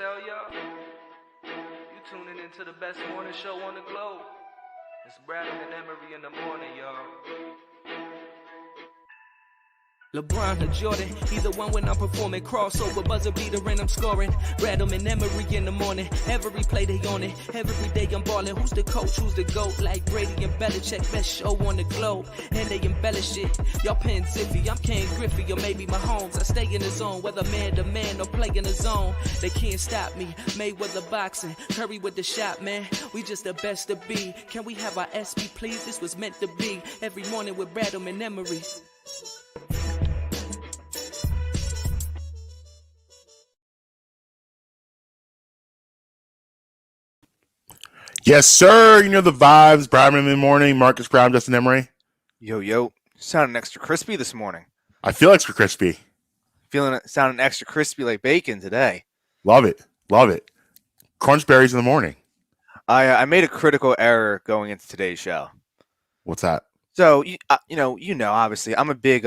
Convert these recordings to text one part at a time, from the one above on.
tell y'all? You tuning into the best morning show on the globe. It's Bradham and Emery in the morning, y'all. LeBron or Jordan, either one when I'm performing. Crossover, buzzer beater and I'm scoring. Bradham and Emery in the morning. Every play they on it. Every day I'm balling. Who's the coach? Who's the GOAT? Like Brady and Belichick, best show on the globe. And they embellish it. Y'all paying Ziffy, I'm Ken Griffey or maybe Mahomes. I stay in the zone, whether man to man or play in the zone. They can't stop me. Mayweather boxing, Curry with the shot, man. We just the best to be. Can we have our SB, please? This was meant to be. Every morning with Bradham and Emery. Yes, sir. You know the vibes. Bradham in the morning. Marques, Bradham, Justin, Emery. Yo. Sounding extra crispy this morning. I feel extra crispy. Feeling it sounding extra crispy like bacon today. Love it. Crunch berries in the morning. I made a critical error going into today's show. What's that? So you know, obviously, I'm a big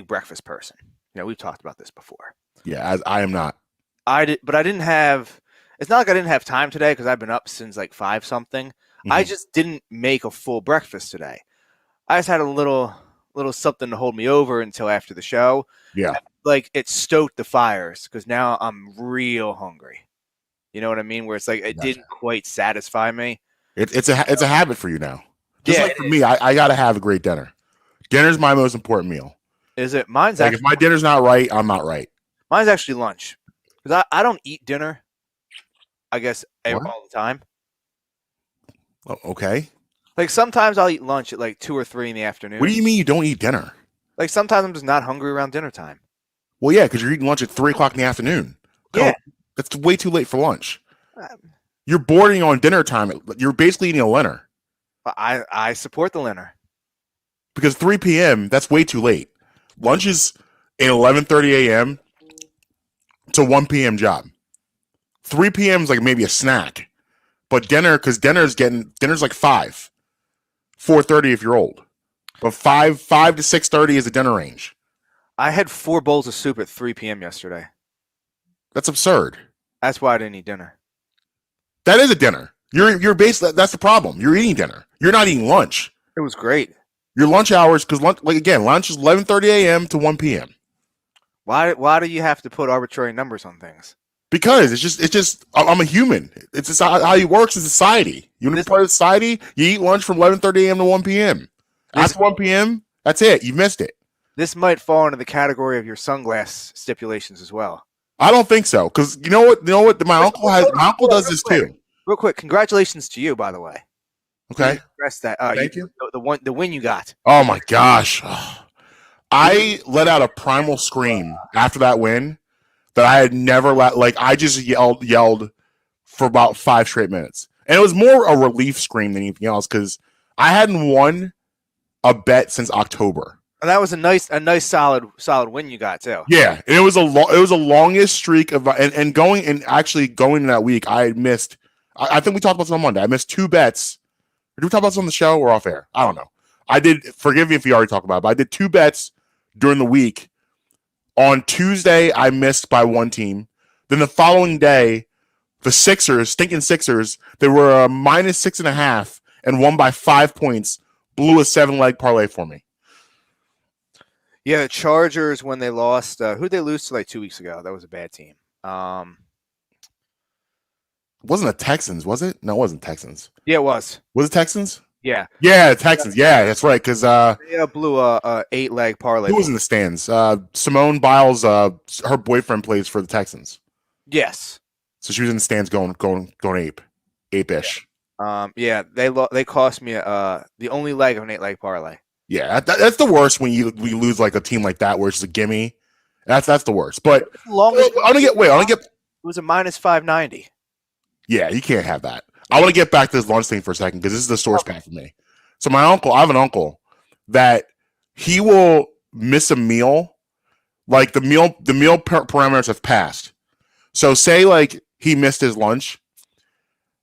breakfast person. You know, we've talked about this before. Yeah, I am not. But I didn't have. It's not like I didn't have time today because I've been up since like 5 something. Mm-hmm. I just didn't make a full breakfast today. I just had a little something to hold me over until after the show. Yeah. Like it stoked the fires because now I'm real hungry. You know what I mean? Where it's like it didn't quite satisfy me. It's a habit for you now. Just like for me, I got to have a great dinner. Dinner's my most important meal. Is it? Mine's like actually, if my dinner's not right, I'm not right. Mine's actually lunch because I don't eat dinner. I guess all the time. Oh, okay. Like sometimes I'll eat lunch at like 2 or 3 in the afternoon. What do you mean you don't eat dinner? Like sometimes I'm just not hungry around dinner time. Well, yeah, because you're eating lunch at 3 o'clock in the afternoon. Yeah. That's way too late for lunch. You're bordering on dinner time. You're basically eating a dinner. I support the dinner. Because 3 p.m., that's way too late. Lunch is an 11:30 a.m. to 1 p.m. job. 3 p.m. is like maybe a snack. But dinner's like 5. 4:30 if you're old. But 5 to 6:30 is the dinner range. I had 4 bowls of soup at 3 p.m. yesterday. That's absurd. That's why I didn't eat dinner. That is a dinner. You're basically, that's the problem. You're eating dinner. You're not eating lunch. It was great. Your lunch hours, because lunch is 11:30 a.m. to 1 p.m. Why do you have to put arbitrary numbers on things? Because it's just I'm a human. It's just how it works in society. You want to be part of society, you eat lunch from 11:30 a.m. to 1 p.m. After 1 p.m., that's it. You missed it. This might fall into the category of your sunglass stipulations as well. I don't think so, because you know what? My uncle does this too. Real quick, congratulations to you, by the way. Okay. Press that. Thank you. The win you got. Oh my gosh. I let out a primal scream after that win that I had never I just yelled for about 5 straight minutes. And it was more a relief scream than anything else because I hadn't won a bet since October. And that was a nice solid win you got too. Yeah, and it was a longest streak of and going in that week I had missed. I think we talked about this on Monday. I missed 2 bets. Did we talk about this on the show or off air? I don't know. I did. Forgive me if you already talked about it, but I did 2 bets during the week. On Tuesday, I missed by 1 team. Then the following day, the stinking Sixers, they were minus 6.5 and won by 5 points. Blew a 7-leg parlay for me. Yeah, the Chargers when they lost. Who'd they lose to like 2 weeks ago? That was a bad team. It wasn't the Texans, was it? No, it wasn't Texans. Yeah, it was. Was it Texans? Yeah. Yeah, Texans. Yeah, that's right. Because they blew a 8-leg parlay. Who was in the stands? Simone Biles. Her boyfriend plays for the Texans. Yes. So she was in the stands going ape-ish. Yeah. They cost me the only leg of an 8-leg parlay. Yeah, that's the worst when we lose like a team like that where it's a gimme. That's the worst. But I'm gonna get. It was a minus 590. Yeah, you can't have that. I want to get back to this lunch thing for a second because this is the source guy for me. So I have an uncle that he will miss a meal, like the meal parameters have passed. So say like he missed his lunch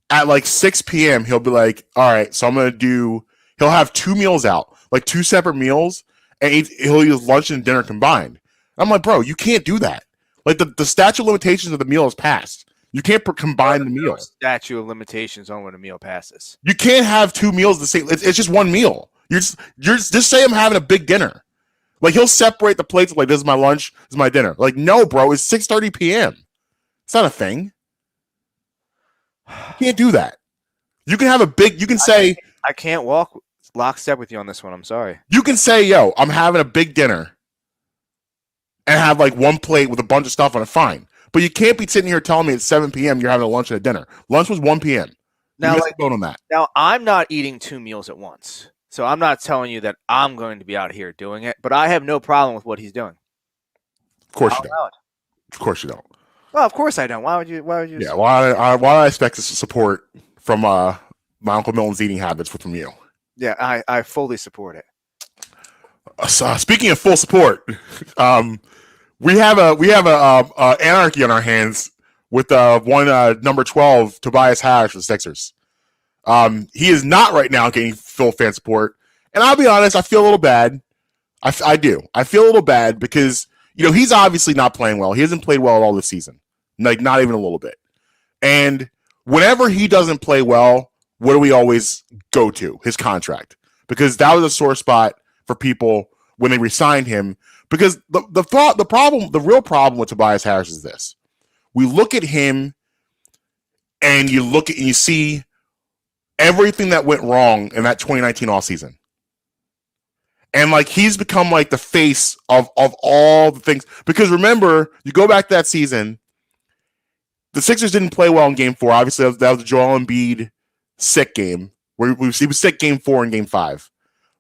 at like 6 p.m. He'll be like, all right, so he'll have 2 meals out, like 2 separate meals, and he'll use lunch and dinner combined. I'm like, bro, you can't do that. Like the statute of limitations of the meal is passed. You can't combine the meal. Statute of limitations on when a meal passes. You can't have two meals the same. It's just one meal. You're just say I'm having a big dinner. Like he'll separate the plates. Like this is my lunch. This is my dinner. Like no, bro. It's 6:30 p.m. It's not a thing. You can't do that. You can have a big. You can say I can't walk lockstep with you on this one. I'm sorry. You can say, yo, I'm having a big dinner and have like one plate with a bunch of stuff on it. Fine. But you can't be sitting here telling me at 7 p.m. you're having a lunch and a dinner. Lunch was 1 p.m. Now, on that. Now, I'm not eating 2 meals at once. So I'm not telling you that I'm going to be out here doing it, but I have no problem with what he's doing. Of course you don't. Of course you don't. Well, of course I don't. Why would you? Yeah, why I expect this support from my Uncle Milton's eating habits from you. Yeah, I fully support it. Speaking of full support, we have a anarchy on our hands with one number 12 Tobias Harris for the Sixers. He is not right now getting full fan support, and I'll be honest, I feel a little bad. I do. I feel a little bad because he's obviously not playing well. He hasn't played well at all this season, like not even a little bit. And whenever he doesn't play well, what do we always go to? His contract, because that was a sore spot for people when they re-signed him. Because the real problem with Tobias Harris is this: we look at him, and you see everything that went wrong in that 2019 offseason. And like he's become like the face of all the things. Because remember, you go back to that season, the Sixers didn't play well in Game 4. Obviously, that was the Joel Embiid sick game where he was sick Game 4 and Game 5.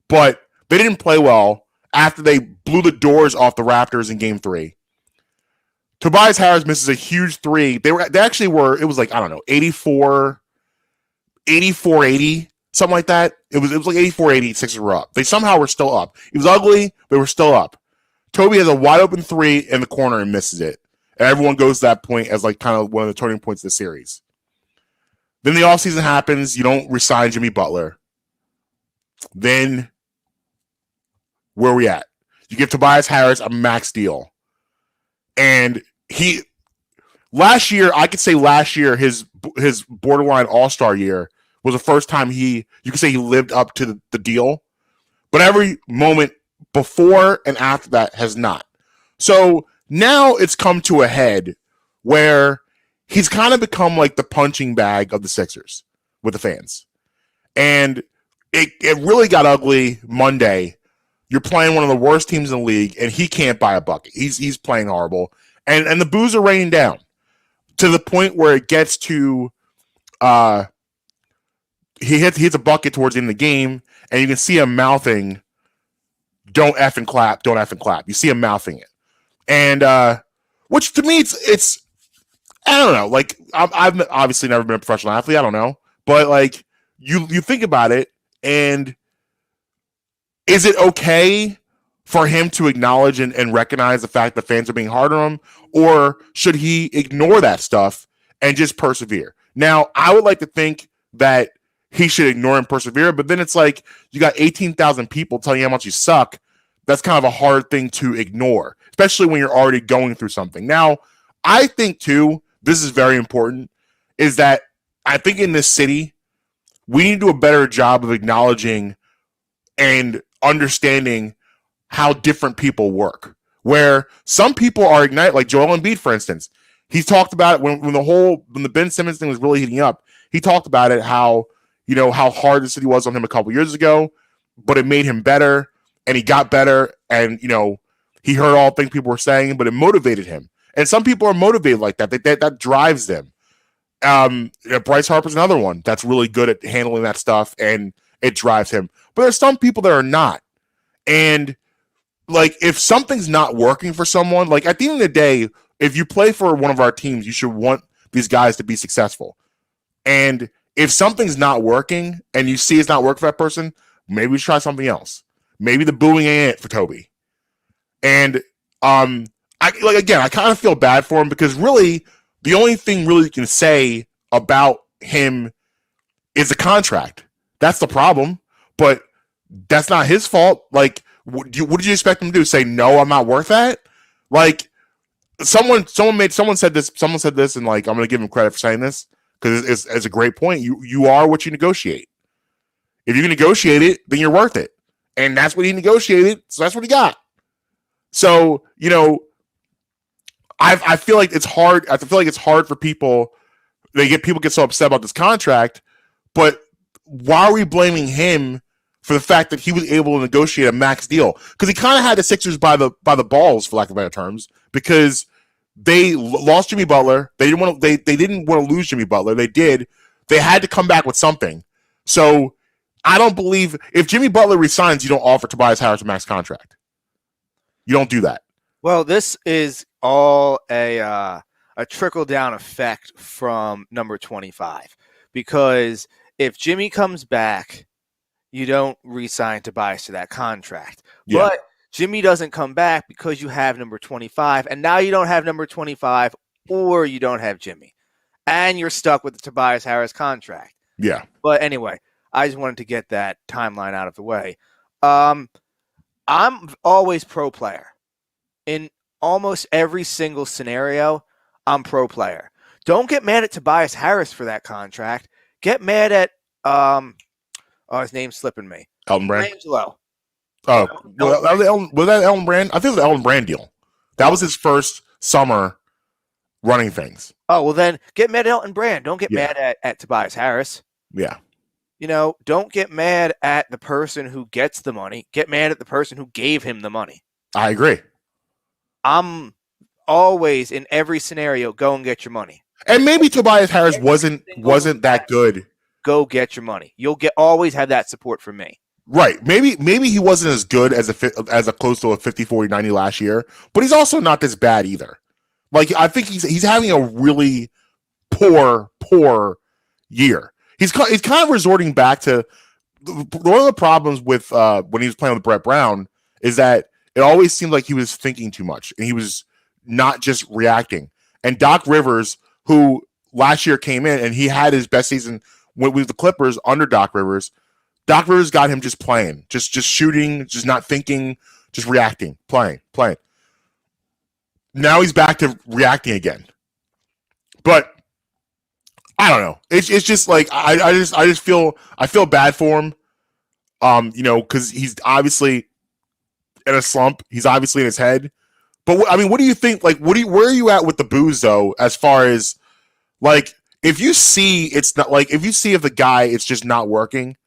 But they didn't play well after they blew the doors off the Raptors in Game 3. Tobias Harris misses a huge three. They actually were, it was like, I don't know, 84-80, something like that. It was like 84-80, Sixers were up. They somehow were still up. It was ugly, but they were still up. Toby has a wide open three in the corner and misses it. And everyone goes to that point as like kind of one of the turning points of the series. Then the offseason happens. You don't resign Jimmy Butler. Then where are we at? You give Tobias Harris a max deal. And last year, his borderline all-star year was the first time you could say he lived up to the deal. But every moment before and after that has not. So now it's come to a head where he's kind of become like the punching bag of the Sixers with the fans. And it really got ugly Monday. You're playing one of the worst teams in the league, and he can't buy a bucket. He's playing horrible. And the boos are raining down to the point where it gets to he hits a bucket towards the end of the game, and you can see him mouthing, don't effing clap, don't effing clap. You see him mouthing it. And which to me, it's I don't know. Like I've obviously never been a professional athlete. I don't know, but like you think about it, and is it okay for him to acknowledge and recognize the fact that fans are being hard on him, or should he ignore that stuff and just persevere? Now, I would like to think that he should ignore and persevere, but then it's like you got 18,000 people telling you how much you suck. That's kind of a hard thing to ignore, especially when you're already going through something. Now, I think, too, this is very important, is that I think in this city, we need to do a better job of acknowledging and understanding how different people work. Where some people are ignited, like Joel Embiid, for instance. He's talked about it when the Ben Simmons thing was really heating up. He talked about it, how hard the city was on him a couple years ago, but it made him better, and he got better, and he heard all the things people were saying, but it motivated him. And some people are motivated like that. That drives them. Bryce Harper's another one that's really good at handling that stuff, and it drives him. But there's some people that are not. And like, if something's not working for someone, like at the end of the day, if you play for one of our teams, you should want these guys to be successful. And if something's not working and you see it's not working for that person, maybe we should try something else. Maybe the booing ain't it for Toby. And I kind of feel bad for him, because really the only thing really you can say about him is the contract. That's the problem. But that's not his fault. Like, what did you expect him to do? Say, no, I'm not worth that? Like, someone said this, and like I'm going to give him credit for saying this because it's a great point. You are what you negotiate. If you can negotiate it, then you're worth it, and that's what he negotiated. So that's what he got. So I feel like it's hard. I feel like it's hard for people. People get so upset about this contract, but why are we blaming him for the fact that he was able to negotiate a max deal? Because he kind of had the Sixers by the balls, for lack of better terms, because they lost Jimmy Butler. They didn't want to lose Jimmy Butler. They did. They had to come back with something. So I don't believe if Jimmy Butler resigns, you don't offer Tobias Harris a max contract. You don't do that. Well, this is all a trickle-down effect from number 25. Because if Jimmy comes back, you don't re-sign Tobias to that contract. Yeah. But Jimmy doesn't come back because you have number 25, and now you don't have number 25 or you don't have Jimmy. And you're stuck with the Tobias Harris contract. Yeah. But anyway, I just wanted to get that timeline out of the way. I'm always pro player. In almost every single scenario, I'm pro player. Don't get mad at Tobias Harris for that contract. Get mad at his name's slipping me. Elton Brand. Angelo. Oh, was that Elton Brand? I think it was the Elton Brand deal. That was his first summer running things. Oh, well then get mad at Elton Brand. Don't get mad at Tobias Harris. Yeah. Don't get mad at the person who gets the money. Get mad at the person who gave him the money. I agree. I'm always in every scenario, go and get your money. And maybe Tobias Harris wasn't that good. Go get your money. You'll always have that support from me. Right. Maybe he wasn't as good as a close to a 50-40-90 last year, but he's also not this bad either. Like I think he's having a really poor year. He's kind of resorting back to one of the problems with when he was playing with Brett Brown is that it always seemed like he was thinking too much and he was not just reacting. And Doc Rivers, who last year came in and he had his best season with the Clippers under Doc Rivers got him just playing, just shooting, just not thinking, just reacting, playing. Now he's back to reacting again. But I don't know. It's just like I feel bad for him. Because he's obviously in a slump. He's obviously in his head. But what do you think? Like, where are you at with the booze though? As far as like, if you see if the guy it's just not working,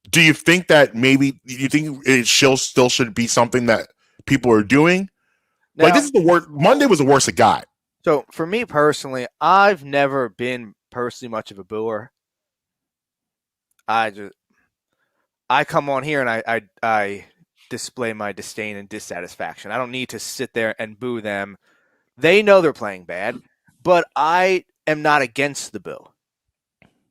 do you think that maybe you think it still should be something that people are doing? Now, like this is the worst. Monday was the worst it got. So for me personally, I've never been personally much of a booer. I come on here and I display my disdain and dissatisfaction. I don't need to sit there and boo them. They know they're playing bad, but I am not against the boo.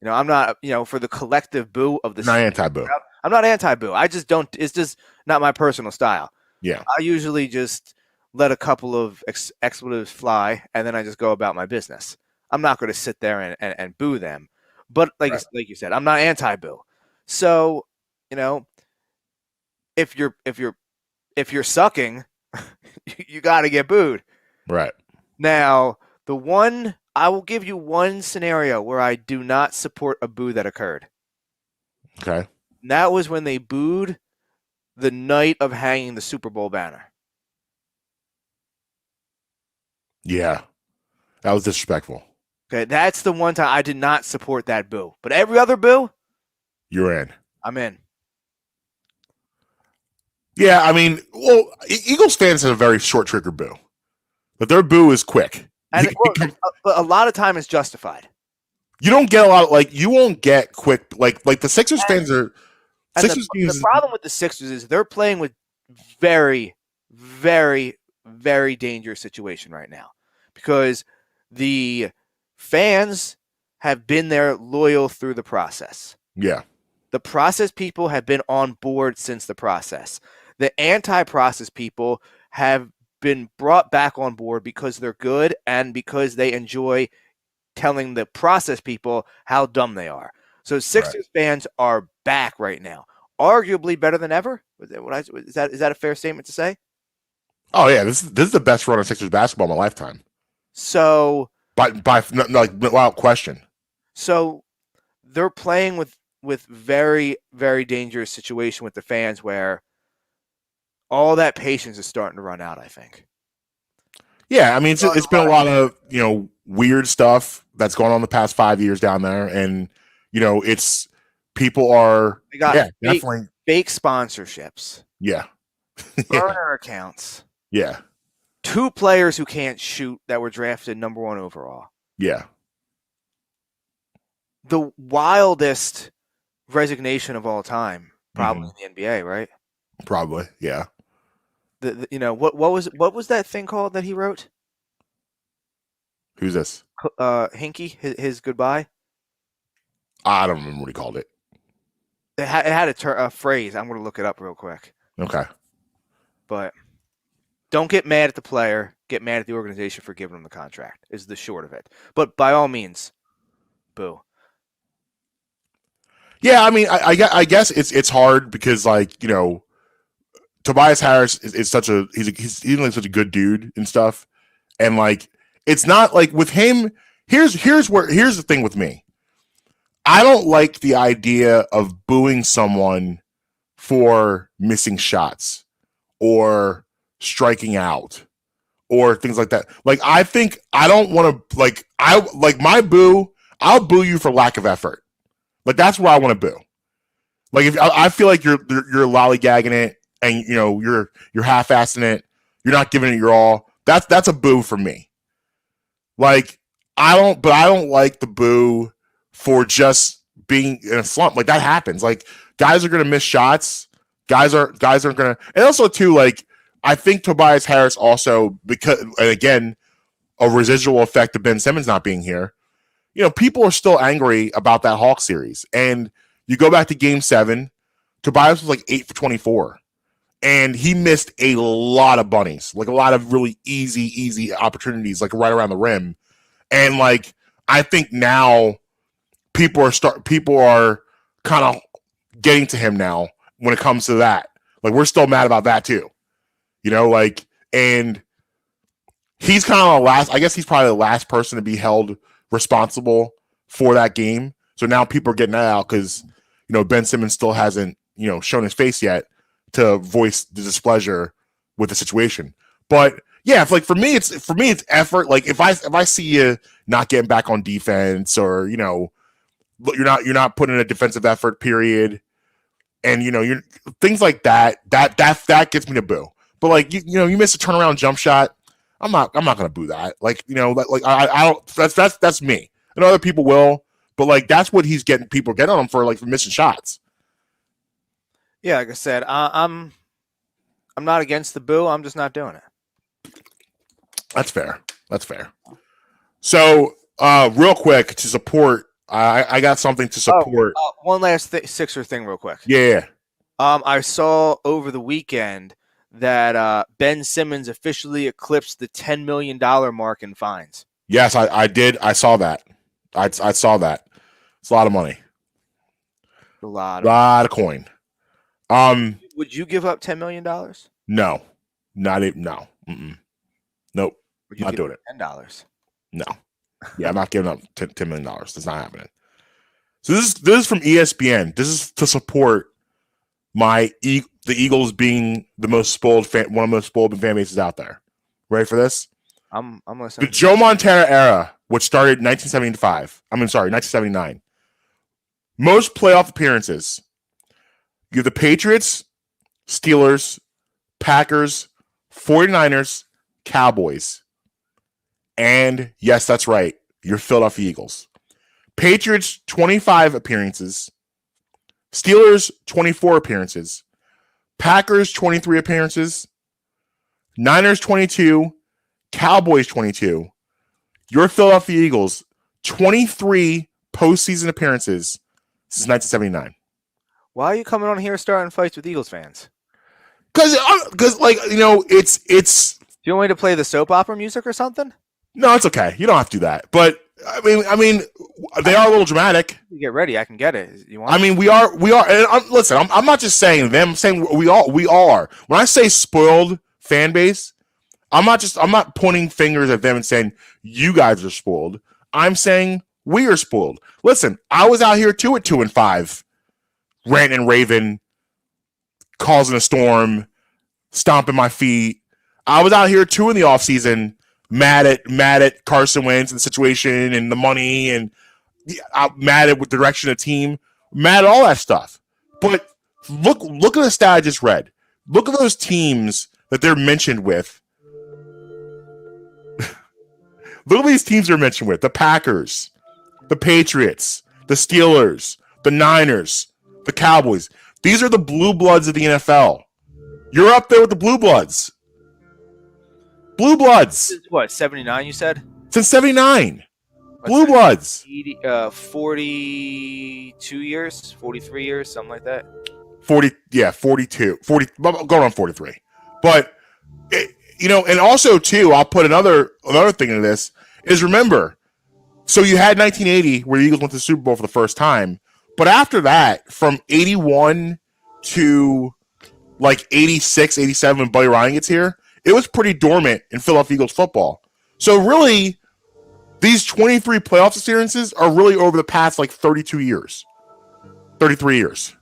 I'm not, for the collective boo of the not anti-boo. I'm not anti-boo. I just don't. It's just not my personal style. Yeah. I usually just let a couple of expletives fly, and then I just go about my business. I'm not going to sit there and boo them. But like you said, I'm not anti-boo. So, if you're sucking, you got to get booed. Right. Now, I will give you one scenario where I do not support a boo that occurred. Okay. And that was when they booed the night of hanging the Super Bowl banner. Yeah. That was disrespectful. Okay, that's the one time I did not support that boo. But every other boo, you're in. I'm in. Yeah, Eagles fans have a very short trigger boo. But their boo is quick. And a lot of time is justified. You don't get a lot of, you won't get quick, like the Sixers fans are. The problem with the Sixers is they're playing with very, very, very dangerous situation right now because the fans have been there loyal through the process. Yeah. The process people have been on board since the process. The anti-process people have been brought back on board because they're good and because they enjoy telling the process people how dumb they are. So Sixers fans are back right now, arguably better than ever. Is that a fair statement to say? Oh yeah, this is the best run of Sixers basketball in my lifetime. So Without question. So they're playing with very, very dangerous situation with the fans where all that patience is starting to run out, I think. Yeah, I mean it's been a lot of weird stuff that's going on the past 5 years down there, and it's people are They got definitely fake sponsorships, yeah burner accounts, 2 players who can't shoot that were drafted number 1 overall. Yeah. The wildest resignation of all time, probably in the NBA, right? Probably, yeah. What was that thing called that he wrote? Who's this? Hinkie, his goodbye. I don't remember what he called it. It had a phrase. I'm going to look it up real quick. Okay. But don't get mad at the player. Get mad at the organization for giving him the contract. Is the short of it. But by all means, boo. Yeah, I mean, I guess it's hard because Tobias Harris is such a he's such a good dude and stuff, and it's not like with him. Here's the thing with me. I don't like the idea of booing someone for missing shots or striking out or things like that. I think I don't want to my boo. I'll boo you for lack of effort. That's where I want to boo. If I feel like you're lollygagging it and you're half-assing it, you're not giving it your all. That's a boo for me. I don't like the boo for just being in a slump. That happens. Guys are gonna miss shots. Guys are gonna, and also too I think Tobias Harris also, because again a residual effect of Ben Simmons not being here. People are still angry about that Hawks series. And you go back to game 7, Tobias was 8 for 24. And he missed a lot of bunnies, a lot of really easy opportunities, right around the rim. And I think now people are kind of getting to him now when it comes to that. We're still mad about that too. And he's kind of I guess he's probably the last person to be held responsible for that game. So now people are getting that out because Ben Simmons still hasn't shown his face yet to voice the displeasure with the situation. But yeah, for me it's effort. If I see you not getting back on defense, or you're not putting in a defensive effort period, and you're things like that gets me to boo. But you miss a turnaround jump shot, I'm not gonna boo that. I don't. That's me. And other people will, but that's what he's getting. People get on him for missing shots. Yeah, like I said, I'm not against the boo. I'm just not doing it. That's fair. So, real quick to support, I got something to support. One last Sixer thing, real quick. Yeah. I saw over the weekend that Ben Simmons officially eclipsed the $10 million mark in fines. Yes, I did. I saw that. I saw that. It's a lot of money. A lot of coin. Would you give up $10 million? No, not it. No. Nope. Would you not give doing it. $10? No. Yeah, I'm not giving up $10 million. That's not happening. So this is from ESPN. This is to support the Eagles being the most spoiled one of the most spoiled fan bases out there. Ready for this? I'm listening. The Joe Montana era, which started in 1979. Most playoff appearances. You have the Patriots, Steelers, Packers, 49ers, Cowboys. And yes, that's right. Your Philadelphia Eagles. Patriots, 25 appearances. Steelers, 24 appearances. Packers, 23 appearances. Niners, 22. Cowboys, 22. Your Philadelphia Eagles, 23 postseason appearances since 1979. Why are you coming on here starting fights with Eagles fans? Because it's. Do you want me to play the soap opera music or something? No, it's okay. You don't have to do that. But I mean, they are a little dramatic. You get ready. I can get it. You want? I mean, we are. Listen, I'm not just saying them. I'm saying we all are. When I say spoiled fan base, I'm not pointing fingers at them and saying you guys are spoiled. I'm saying we are spoiled. Listen, I was out here too at 2-5, ranting and raving, causing a storm, stomping my feet. I was out here too in the offseason, mad at Carson Wentz and the situation and the money, and mad at the direction of the team, mad at all that stuff. But look at the stat I just read. Look at those teams that they're mentioned with. Look at these teams they're mentioned with: the Packers, the Patriots, the Steelers, the Niners, the Cowboys. These are the blue bloods of the NFL. You're up there with the blue bloods. Blue bloods. Since what, 79 you said? Since 79. Blue bloods. 42 years, 43 years, something like that. 42. 40, going on 43. But, and also, too, I'll put another thing into this, is remember, so you had 1980 where the Eagles went to the Super Bowl for the first time, but after that, from 81 to like 86, 87 when Buddy Ryan gets here, it was pretty dormant in Philadelphia Eagles football. So really, these 23 playoff appearances are really over the past like 32 years, 33 years.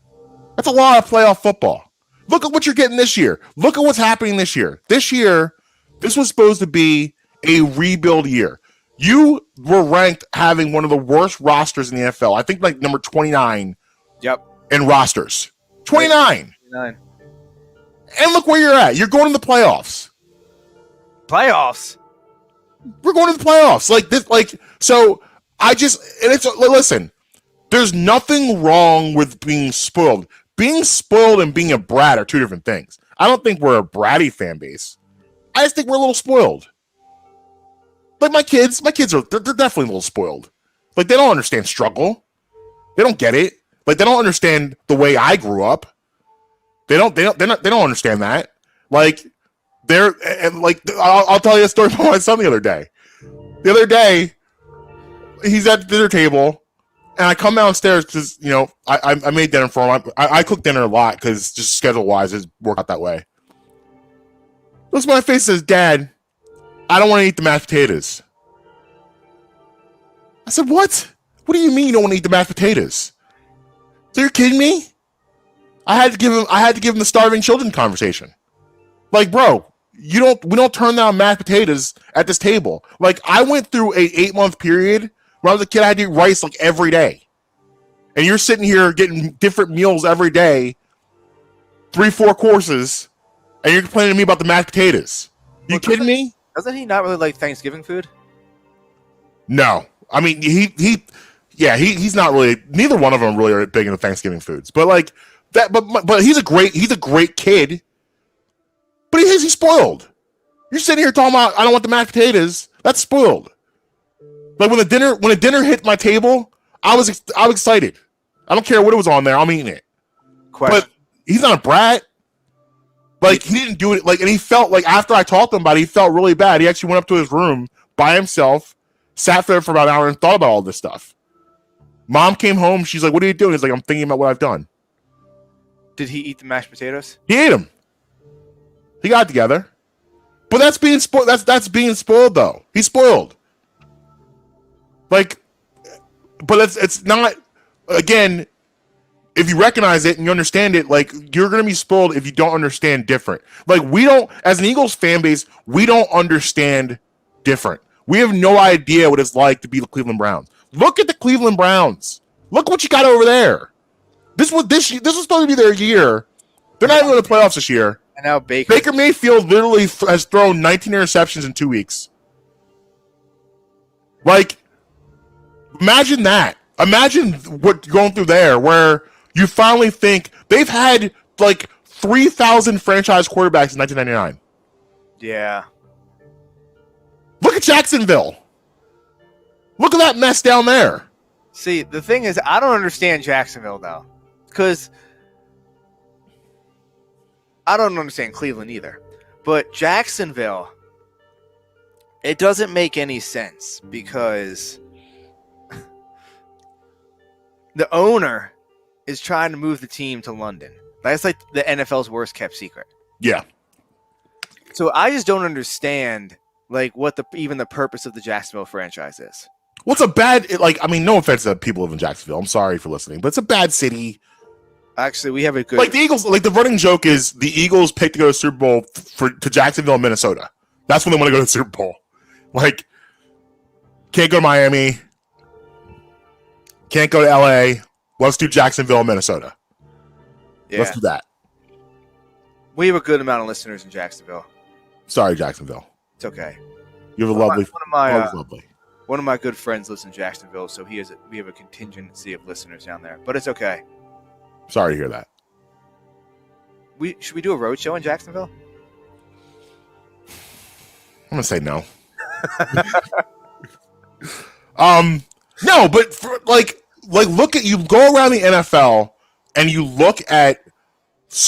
That's a lot of playoff football. Look at what you're getting this year. Look at what's happening this year. This year, this was supposed to be a rebuild year. You were ranked having one of the worst rosters in the NFL. I think like number 29 in rosters. 29. 29. And look where you're at. You're going to the playoffs. Playoffs? We're going to the playoffs. Listen, there's nothing wrong with being spoiled. Being spoiled and being a brat are two different things. I don't think we're a bratty fan base. I just think we're a little spoiled. Like my kids are they're definitely a little spoiled. Like they don't understand struggle. They don't get it. Like they don't understand the way I grew up. They don't understand that. Like I'll tell you a story about my son the other day. The other day, he's at the dinner table, and I come downstairs because I made dinner for him. I cook dinner a lot because just schedule wise, it work out that way. Looks at my face and says, "Dad, I don't want to eat the mashed potatoes." I said, "What? What do you mean you don't want to eat the mashed potatoes? So you're kidding me?" I had to give him the starving children conversation. Like, bro, we don't turn down mashed potatoes at this table. Like, I went through a 8-month period when I was a kid. I had to eat rice like every day, and you're sitting here getting different meals every day, 3-4 courses, and you're complaining to me about the mashed potatoes. You kidding me? Doesn't he not really like Thanksgiving food? No, I mean he's not really. Neither one of them really are big into Thanksgiving foods, but like that. But he's a great kid. But he's spoiled. You're sitting here talking about I don't want the mashed potatoes. That's spoiled. Like when the dinner hit my table, I was excited. I don't care what it was on there. I'm eating it. Question. But he's not a brat. Like he didn't do it. Like, and he felt like after I talked to him about it, he felt really bad. He actually went up to his room by himself, sat there for about an hour, and thought about all this stuff. Mom came home. She's like, "What are you doing?" He's like, "I'm thinking about what I've done." Did he eat the mashed potatoes? He ate them. He got it together. But that's being spoiled. That's being spoiled, though. He's spoiled. Like, but it's not. Again, if you recognize it and you understand it, like you're gonna be spoiled if you don't understand different. Like we don't, as an Eagles fan base, we don't understand different. We have no idea what it's like to be the Cleveland Browns. Look at the Cleveland Browns. Look what you got over there. This was supposed to be their year. They're not even in the playoffs this year. And now Baker Mayfield literally has thrown 19 interceptions in 2 weeks. Like, imagine that. Imagine what you're going through there, where you finally think they've had like 3,000 franchise quarterbacks in 1999. Yeah. Look at Jacksonville. Look at that mess down there. See, the thing is, I don't understand Jacksonville though, because I don't understand Cleveland either. But Jacksonville, it doesn't make any sense because the owner is trying to move the team to London. That's like the NFL's worst kept secret. Yeah. So I just don't understand like what even the purpose of the Jacksonville franchise is. What's a bad no offense to people who live in Jacksonville. I'm sorry for listening, but it's a bad city. Actually, we have a good like the Eagles. Like the running joke is the Eagles picked to go to the Super Bowl to Jacksonville, Minnesota. That's when they want to go to the Super Bowl. Like, can't go to Miami, can't go to LA. Let's do Jacksonville, Minnesota. Yeah. Let's do that. We have a good amount of listeners in Jacksonville. Sorry, Jacksonville. It's okay. You have a lovely. One of my good friends lives in Jacksonville, so we have a contingency of listeners down there. But it's okay. Sorry to hear that. Should we do a road show in Jacksonville? I'm gonna say no. No, but like look at, you go around the NFL and you look at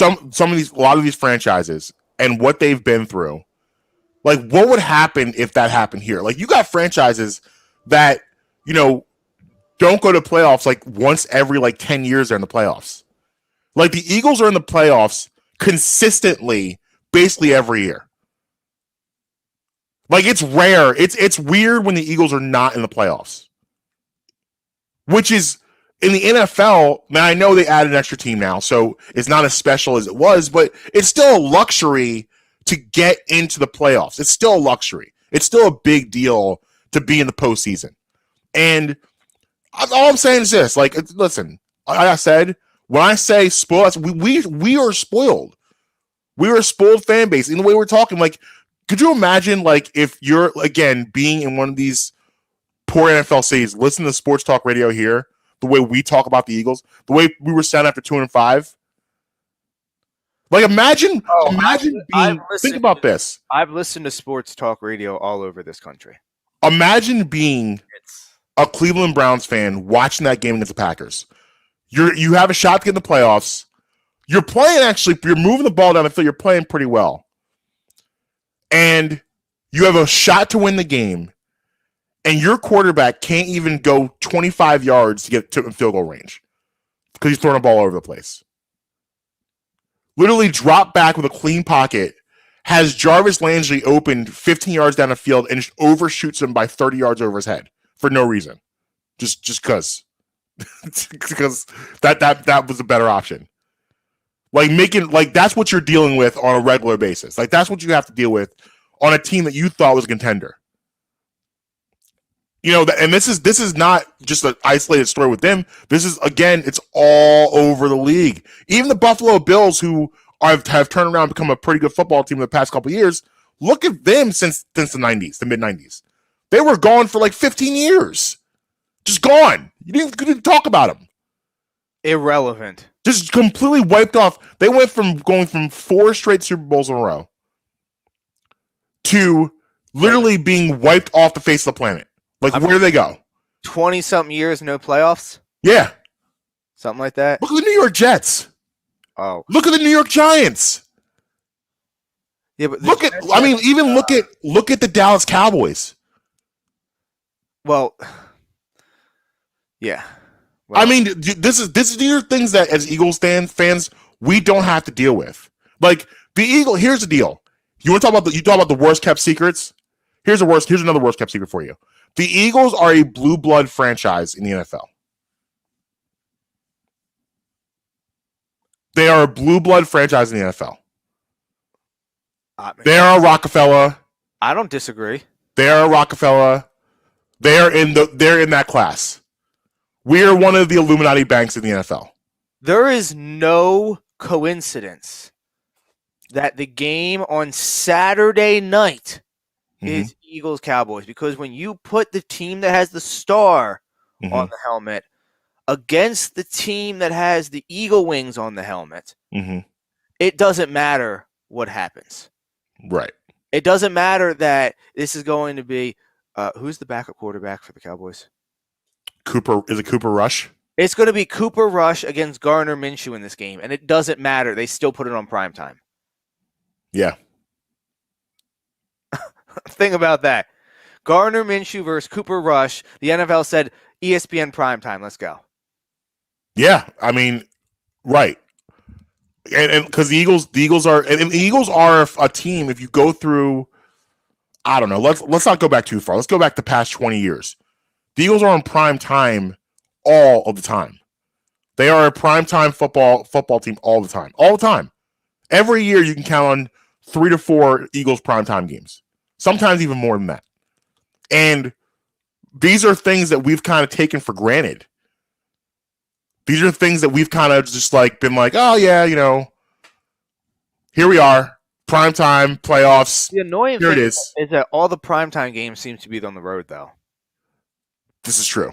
a lot of these franchises and what they've been through. Like, what would happen if that happened here? Like, you got franchises that, don't go to playoffs like once every 10 years they're in the playoffs. Like, the Eagles are in the playoffs consistently, basically every year. Like, it's rare. It's weird when the Eagles are not in the playoffs. Which is, in the NFL, now I know they added an extra team now, so it's not as special as it was, but it's still a luxury to get into the playoffs. It's still a luxury. It's still a big deal to be in the postseason. And all I'm saying is this, listen, like I said, when I say spoiled, we are spoiled. We are a spoiled fan base. In the way we're talking, could you imagine, if you're, again, being in one of these poor NFL cities, listen to sports talk radio here, the way we talk about the Eagles, the way we were set after 2-5. Imagine think about this. I've listened to sports talk radio all over this country. Imagine being a Cleveland Browns fan watching that game against the Packers. You have a shot to get in the playoffs. You're moving the ball down the field. You're playing pretty well. And you have a shot to win the game. And your quarterback can't even go 25 yards to get to field goal range because he's throwing the ball all over the place. Literally drop back with a clean pocket, has Jarvis Landry opened 15 yards down the field and just overshoots him by 30 yards over his head for no reason. Just because. Because that was a better option. That's what you're dealing with on a regular basis. That's what you have to deal with on a team that you thought was a contender. And this is not just an isolated story with them. This is, again, it's all over the league. Even the Buffalo Bills, who have turned around and become a pretty good football team in the past couple of years, look at them since the 90s, the mid-90s. They were gone for 15 years. Just gone. You didn't even talk about them. Irrelevant. Just completely wiped off. They went from going from 4 straight Super Bowls in a row to literally being wiped off the face of the planet. Where do they go? 20-something years, no playoffs? Yeah. Something like that? Look at the New York Jets. Oh. Look at the New York Giants. Yeah, but look at the Dallas Cowboys. Well, yeah. Well, These are things that as Eagles fans we don't have to deal with. The Eagle. Here's the deal. You talk about the worst kept secrets. Here's another worst kept secret for you. The Eagles are a blue blood franchise in the NFL. They are a blue blood franchise in the NFL. They are a Rockefeller. I don't disagree. They are a Rockefeller. They're in that class. We are one of the Illuminati banks in the NFL. There is no coincidence that the game on Saturday night is Eagles Cowboys, because when you put the team that has the star on the helmet against the team that has the eagle wings on the helmet, it doesn't matter what happens. Right. It doesn't matter that this is going to be who's the backup quarterback for the Cowboys? Is it Cooper Rush? It's going to be Cooper Rush against Gardner Minshew in this game, and it doesn't matter. They still put it on primetime. Yeah. Think about that. Gardner Minshew versus Cooper Rush. The NFL said ESPN primetime. Let's go. Yeah, right. And because the Eagles are a team. If you go through, I don't know. Let's not go back too far. Let's go back the past 20 years. The Eagles are on prime time all of the time. They are a primetime football team all the time. All the time. Every year you can count on 3 to 4 Eagles primetime games. Sometimes even more than that. And these are things that we've kind of taken for granted. These are things that we've kind of just like been like, oh yeah, here we are. Primetime playoffs. The annoying here thing it is that all the primetime games seem to be on the road though. This is true.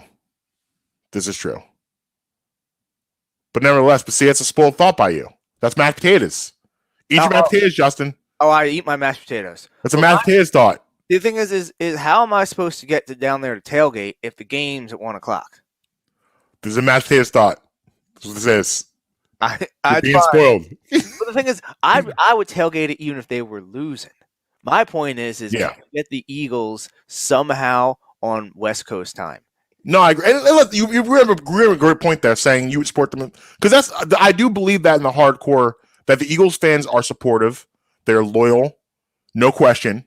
But nevertheless, it's a spoiled thought by you. That's mashed potatoes. Eat your mashed potatoes, Justin. Oh, I eat my mashed potatoes. That's a mashed potatoes thought. The thing is how am I supposed to get down there to tailgate if the game's at 1:00? This is a mashed potatoes thought. That's what this is. You're being spoiled. But the thing is, I would tailgate it even if they were losing. My point is get the Eagles somehow on West Coast time. No, I agree. And look, you have a great point there, saying you would support them because I do believe that in the hardcore that the Eagles fans are supportive, they're loyal, no question.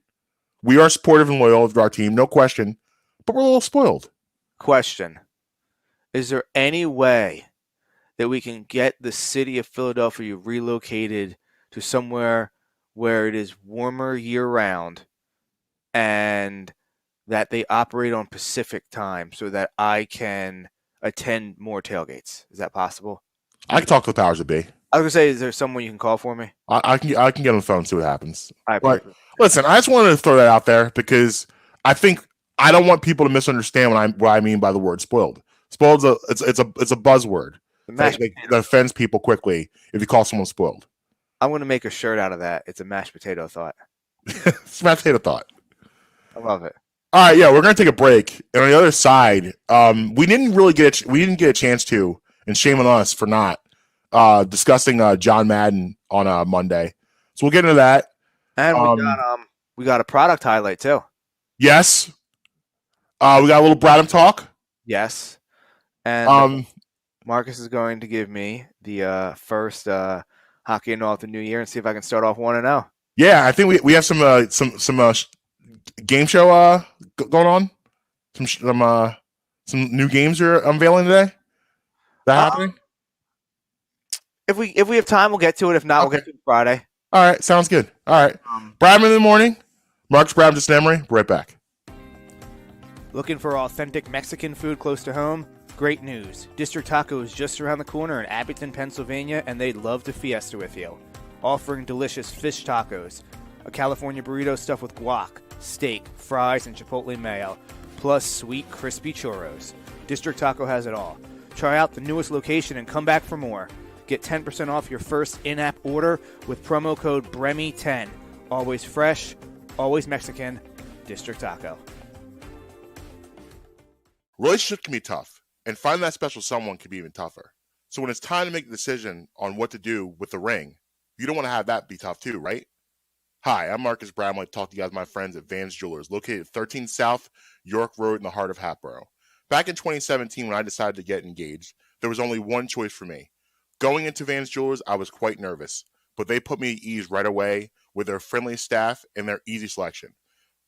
We are supportive and loyal of our team, no question, but we're a little spoiled. Question: is there any way that we can get the city of Philadelphia relocated to somewhere where it is warmer year round and that they operate on Pacific time so that I can attend more tailgates? Is that possible? I can talk to the powers that be. I was gonna say, is there someone you can call for me? I can get on the phone and see what happens. But listen, I just wanted to throw that out there because I don't want people to misunderstand what I mean by the word spoiled. Spoiled it's a buzzword that offends people quickly if you call someone spoiled. I'm gonna make a shirt out of that. It's a mashed potato thought. It's a mashed potato thought. I love it. All right, yeah, we're gonna take a break, and on the other side, we didn't get a chance to, and shame on us for not discussing John Madden on Monday. So we'll get into that. And we got a product highlight too. Yes. We got a little Bradham Talk. Yes. And Marcus is going to give me the first hockey and all of the new year and see if I can start off 1-0. Yeah, I think we have some game show going on. Some new games are unveiling today. That happening? If we have time, we'll get to it. If not, we'll get to it Friday. All right, sounds good. All right, Bradham in the morning. Marques, Bradham, Justin, Emery. Right back. Looking for authentic Mexican food close to home? Great news. District Taco is just around the corner in Abington, Pennsylvania, and they'd love to fiesta with you. Offering delicious fish tacos, a California burrito stuffed with guac, steak, fries, and chipotle mayo, plus sweet, crispy churros. District Taco has it all. Try out the newest location and come back for more. Get 10% off your first in-app order with promo code BREMI10. Always fresh, always Mexican. District Taco. Relationships can be tough, and finding that special someone can be even tougher. So when it's time to make a decision on what to do with the ring, you don't want to have that be tough too, right? Hi, I'm Marques Bradham. I'd like to talk to you guys, my friends at Vans Jewelers, located at 13 South York Road in the heart of Hatboro. Back in 2017, when I decided to get engaged, there was only one choice for me. Going into Vans Jewelers, I was quite nervous, but they put me at ease right away with their friendly staff and their easy selection.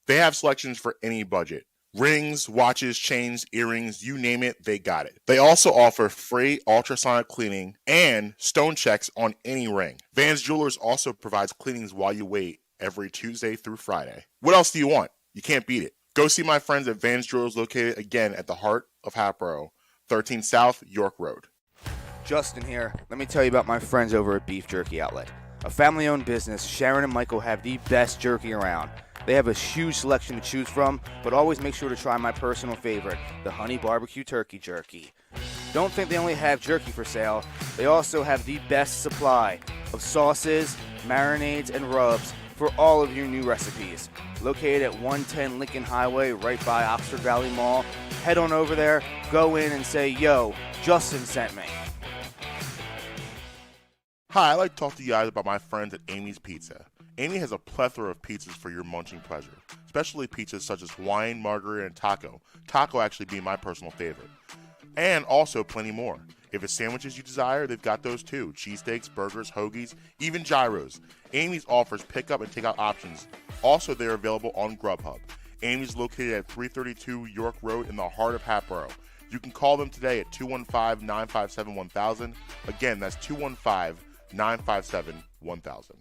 They have selections for any budget. Rings, watches, chains, earrings, you name it, they got it. They also offer free ultrasonic cleaning and stone checks on any ring. Vans Jewelers also provides cleanings while you wait every Tuesday through Friday. What else do you want? You can't beat it. Go see my friends at Vans Jewelers, located again at the heart of Hatboro, 13 South York Road. Justin here. Let me tell you about my friends over at Beef Jerky Outlet. A family-owned business, Sharon and Michael have the best jerky around. They have a huge selection to choose from, but always make sure to try my personal favorite, the Honey Barbecue Turkey Jerky. Don't think they only have jerky for sale. They also have the best supply of sauces, marinades, and rubs for all of your new recipes. Located at 110 Lincoln Highway, right by Oxford Valley Mall. Head on over there, go in and say, yo, Justin sent me. Hi, I'd like to talk to you guys about my friends at Amy's Pizza. Amy has a plethora of pizzas for your munching pleasure, especially pizzas such as Hawaiian, margarita, and taco. Taco actually being my personal favorite. And also plenty more. If it's sandwiches you desire, they've got those too. Cheesesteaks, burgers, hoagies, even gyros. Amy's offers pickup and takeout options. Also, they're available on Grubhub. Amy's located at 332 York Road in the heart of Hatboro. You can call them today at 215-957-1000. Again, that's 215-957-1000.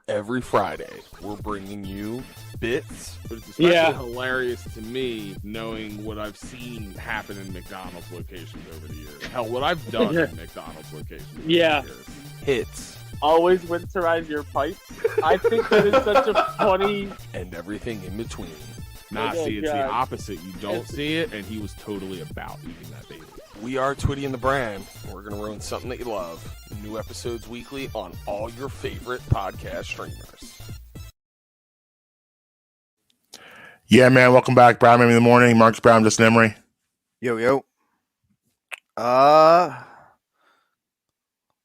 Every Friday, we're bringing you bits. But it's especially hilarious to me knowing what I've seen happen in McDonald's locations over the years. Hell, what I've done in McDonald's locations over the years. Hits. Always winterize your pipes. I think that is such a funny... And everything in between. See, it's the opposite. You don't see it, and he was totally about eating that baby. We are Twitty and the Brand. We're going to ruin something that you love. New episodes weekly on all your favorite podcast streamers. Yeah, man. Welcome back. Bradham in the morning. Marques, Bradham, Justin, Emery. Yo.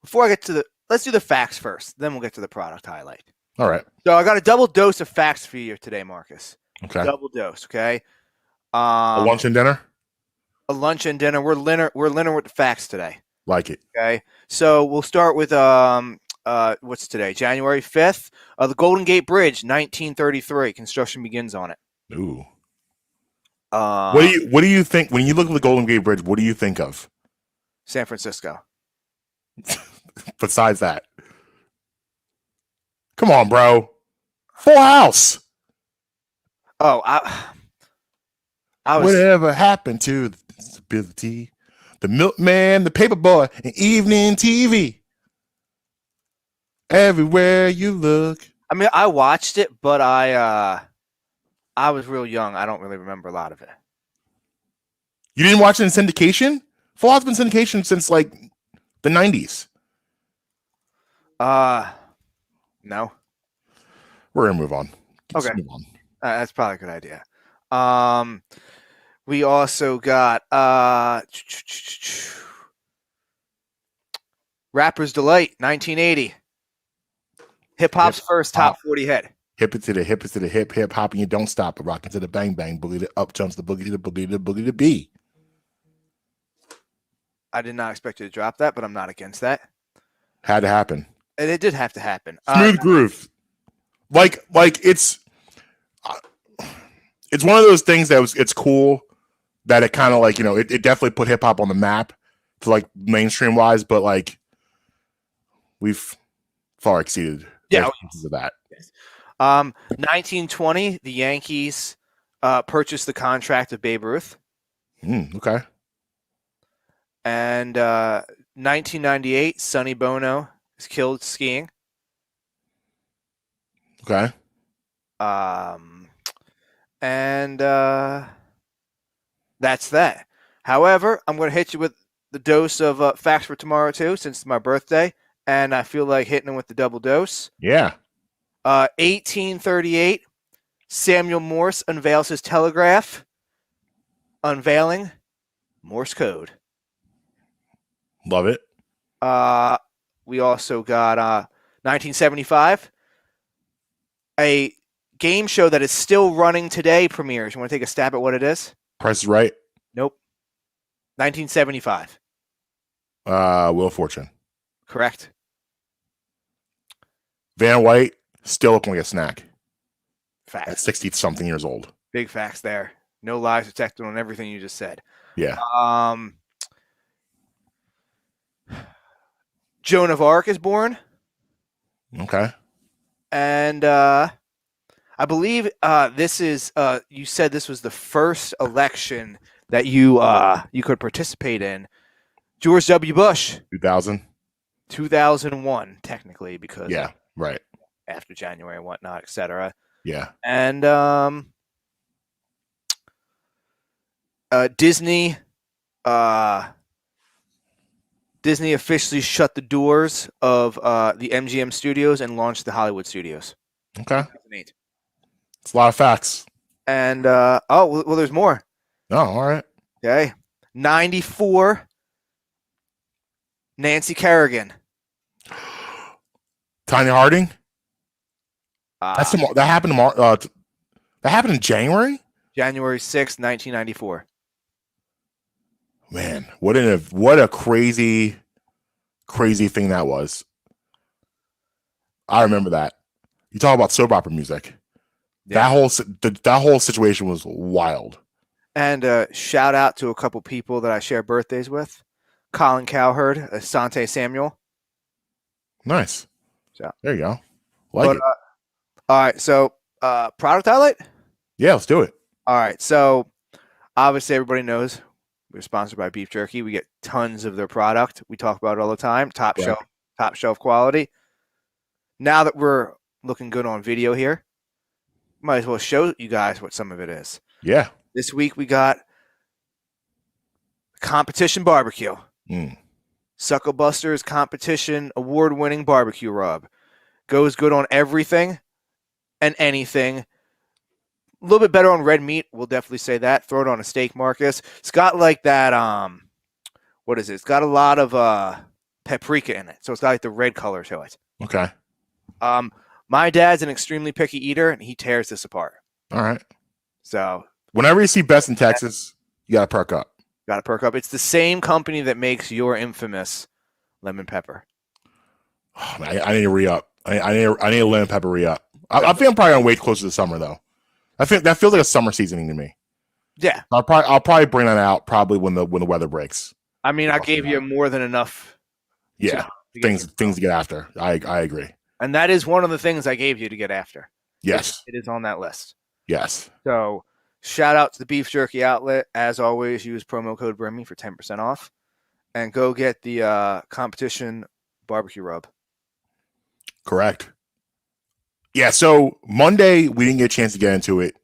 Before I get to let's do the facts first. Then we'll get to the product highlight. All right. So I got a double dose of facts for you today, Marcus. Okay. Double dose, okay? A lunch and dinner? A lunch and dinner. We're Leonard with the facts today. Like it. Okay. So we'll start with what's today? January 5th. The Golden Gate Bridge, 1933. Construction begins on it. Ooh. What do you think when you look at the Golden Gate Bridge? What do you think of? San Francisco. Besides that, come on, bro. Full House. Oh, I was. Whatever happened to the disability? The milkman, the paper boy, and evening TV. Everywhere you look. I mean, I watched it, but I was real young. I don't really remember a lot of it. You didn't watch it in syndication? Full House has been syndication since like the 90s. No. We're gonna move on. Okay. Move on. That's probably a good idea. We also got Rapper's Delight, 1980. Hip hop's first top 40 hit. Hip it to the hip, it to the hip, hip hop, and you don't stop. Rocking to the bang bang, boogie to up jumps the boogie to the boogie to the boogie to B. I did not expect you to drop that, but I'm not against that. Had to happen. And it did have to happen. Smooth groove. Like it's one of those things that it's cool that it kind of like, it definitely put hip hop on the map to like mainstream wise, but like we've far exceeded expectations of that. 1920, the Yankees purchased the contract of Babe Ruth. Okay. And 1998, Sonny Bono is killed skiing. Okay. And that's that. However, I'm going to hit you with the dose of facts for tomorrow, too, since it's my birthday. And I feel like hitting them with the double dose. Yeah. 1838, Samuel Morse unveils his telegraph. Unveiling Morse code. Love it. We also got 1975, a game show that is still running today premieres. You want to take a stab at what it is? Price is Right. Nope. 1975. Wheel of Fortune. Correct. Van White still looking like a snack. Facts. At 60-something years old. Big facts there. No lies detected on everything you just said. Yeah. Joan of Arc is born. Okay. And I believe this is you said this was the first election that you could participate in. George W. Bush. 2001, technically, because right. After January and whatnot, etc. Yeah. And Disney officially shut the doors of the MGM studios and launched the Hollywood studios. Okay. It's a lot of facts. And there's more. Oh, all right. Okay. 94, Nancy Kerrigan. Tanya Harding. That happened tomorrow. That happened in January. January 6th, 1994. Man, what a crazy thing that was. I remember that. You talk about soap opera music. Yeah. That whole situation was wild. And shout out to a couple people that I share birthdays with. Colin Cowherd, Asante Samuel. Nice. So there you go. Like it. All right, so product highlight? Yeah, let's do it. All right, so obviously everybody knows we're sponsored by Beef Jerky. We get tons of their product. We talk about it all the time. Top shelf quality. Now that we're looking good on video here, might as well show you guys what some of it is. Yeah. This week we got competition barbecue. Suckle Busters competition award-winning barbecue rub. Goes good on everything and anything. A little bit better on red meat. We'll definitely say that. Throw it on a steak, Marcus. It's got like that, what is it? It's got a lot of paprika in it. So it's got like the red color to it. Okay. My dad's an extremely picky eater, and he tears this apart. All right. So whenever you see Best in Texas, you got to perk up. Got to perk up. It's the same company that makes your infamous lemon pepper. Oh, man, I need to re-up. I need a lemon pepper re-up. I think I'm probably going to wait closer to summer, though. I think that feels like a summer seasoning to me. Yeah. I'll probably bring that out probably when the weather breaks. I mean, I gave you more than enough. Yeah. Things to get after. I agree. And that is one of the things I gave you to get after. Yes. It is on that list. Yes. So shout out to the Beef Jerky outlet. As always, use promo code BRIMMY for 10% off. And go get the competition barbecue rub. Correct. Yeah, so Monday we didn't get a chance to get into it.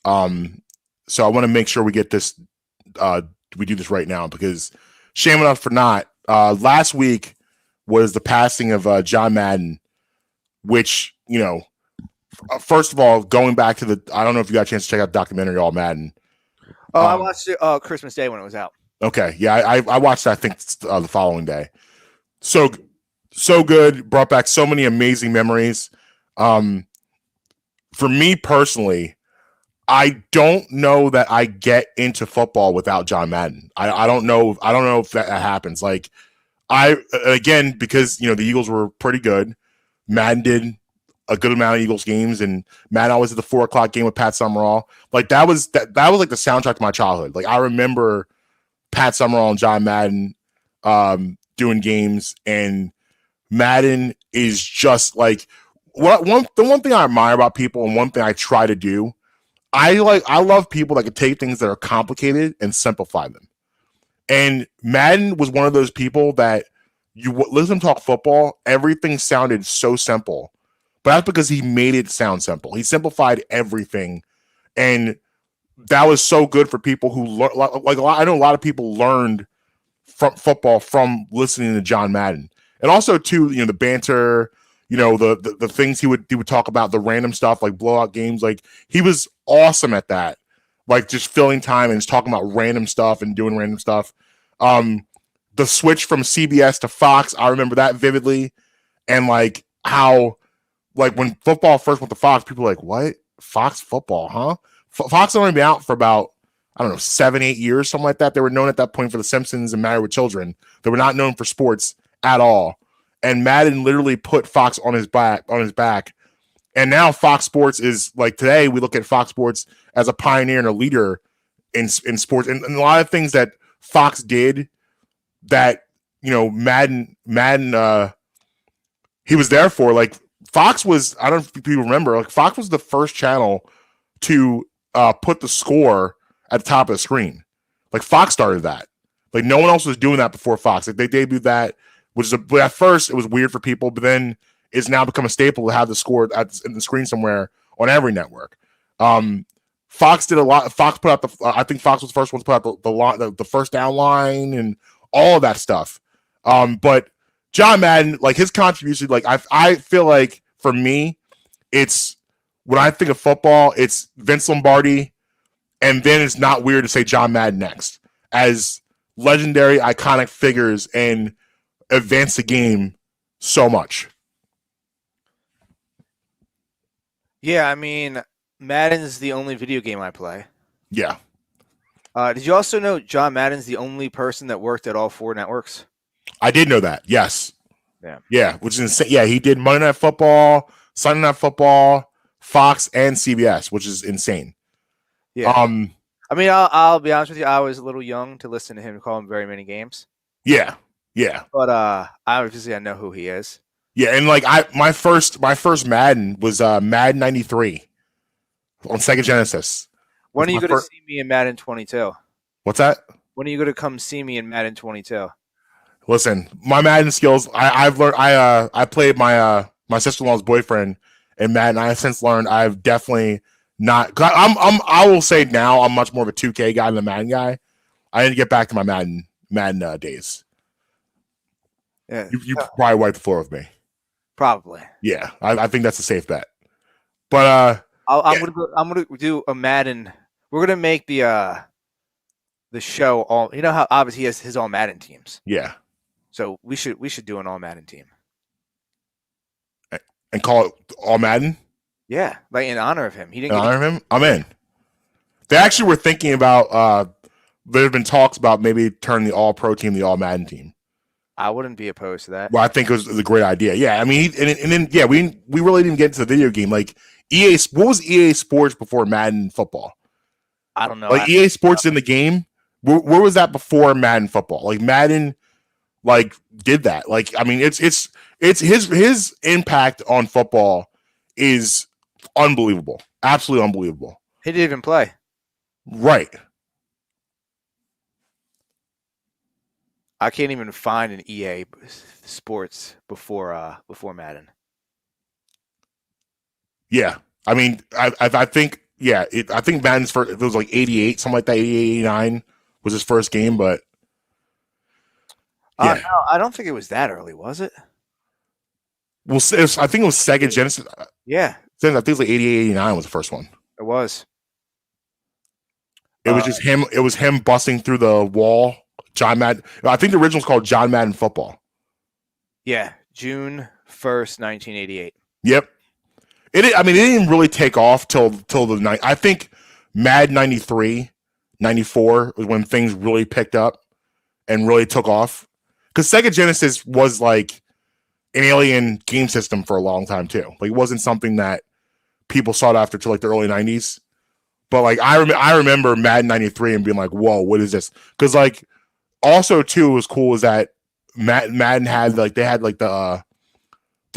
So I want to make sure we get this we do this right now because shame enough for not. Last week was the passing of John Madden, which, you know, first of all, going back to I don't know if you got a chance to check out the documentary All Madden. Oh, I watched it Christmas Day when it was out. Okay, yeah, I watched that, I think the following day. So good, brought back so many amazing memories. For me personally, I don't know that I get into football without John Madden. I don't know if that happens. Like again, because you know the Eagles were pretty good. Madden did a good amount of Eagles games, and Madden always did the 4:00 game with Pat Summerall. Like that was like the soundtrack to my childhood. Like I remember Pat Summerall and John Madden doing games, and Madden is just like the one thing I admire about people, and one thing I try to do. I love people that can take things that are complicated and simplify them. And Madden was one of those people that you listen to talk football, everything sounded so simple. But that's because he made it sound simple. He simplified everything. And that was so good for people who I know a lot of people learned from football from listening to John Madden. And also too, you know, the banter, you know, the things he would talk about, the random stuff like blowout games. Like he was awesome at that. Like just filling time and just talking about random stuff and doing random stuff. The switch from CBS to Fox, I remember that vividly. And like how, like when football first went to Fox, people were like, what? Fox football, huh? Fox had only been out for about, I don't know, 7-8 years, something like that. They were known at that point for The Simpsons and Married with Children. They were not known for sports at all. And Madden literally put Fox on his back. And now Fox Sports is like today we look at Fox Sports as a pioneer and a leader in sports. And a lot of things that Fox did that, you know, Madden he was there for. Like Fox was, I don't know if people remember, like Fox was the first channel to put the score at the top of the screen. Like Fox started that. Like no one else was doing that before Fox. Like they debuted that, which is at first it was weird for people, but then it's now become a staple to have the score in the screen somewhere on every network. Fox did a lot. Fox put out I think Fox was the first one to put out the first down line and all of that stuff. But John Madden, like his contribution, like I feel like for me, it's when I think of football, it's Vince Lombardi, and then it's not weird to say John Madden next as legendary, iconic figures and advance the game so much. Yeah, I mean, Madden's the only video game I play. Yeah. Did you also know John Madden's the only person that worked at all 4 networks? I did know that. Yes. Yeah. Yeah, which is insane. Yeah, he did Monday Night Football, Sunday Night Football, Fox, and CBS, which is insane. Yeah. I mean, I'll be honest with you. I was a little young to listen to him call him very many games. Yeah. But obviously I know who he is. Yeah, and like my first Madden was Madden 93 on Sega Genesis. When are you going to see me in Madden 22? What's that? When are you going to come see me in Madden 22? Listen, my Madden skills. I've learned. I played my sister-in-law's boyfriend in Madden. I have since learned I've definitely not. I will say now I'm much more of a 2K guy than a Madden guy. I need to get back to my Madden days. Yeah, you probably wiped the floor with me. Probably. Yeah, I think that's a safe bet. But I'm gonna do a Madden. We're gonna make the show all. You know how obviously he has his all Madden teams. Yeah. So we should do an all Madden team. And call it all Madden? Yeah, like in honor of him. He didn't. In honor of him? I'm in. They actually were thinking about. There have been talks about maybe turning the All Pro team the All Madden team. I wouldn't be opposed to that. Well, I think it was a great idea. Yeah, I mean, and then yeah, we really didn't get into the video game. Like EA, what was EA Sports before Madden football? I don't know. Like EA Sports in the game. Where was that before Madden football? Like Madden, like did that. Like I mean, it's his impact on football is unbelievable, absolutely unbelievable. He didn't even play. Right. I can't even find an EA Sports before Madden. Yeah, I mean, I think yeah, I think Madden's first. It was like 88, something like that. 88, 89 was his first game, but no, I don't think it was that early, was it? Well, I think it was Sega Genesis. Yeah, I think it was like 88, 89 was the first one. It was. It was just him. It was him busting through the wall. John Madden. I think the original was called John Madden Football. Yeah, June 1st, 1988. Yep. It didn't really take off till the night. I think Madden 93, 94 was when things really picked up and really took off. Because Sega Genesis was like an alien game system for a long time too. Like it wasn't something that people sought after till like the early 90s. But like I remember Madden 93 and being like, whoa, what is this? Because like also too was cool is that Madden had like they had like the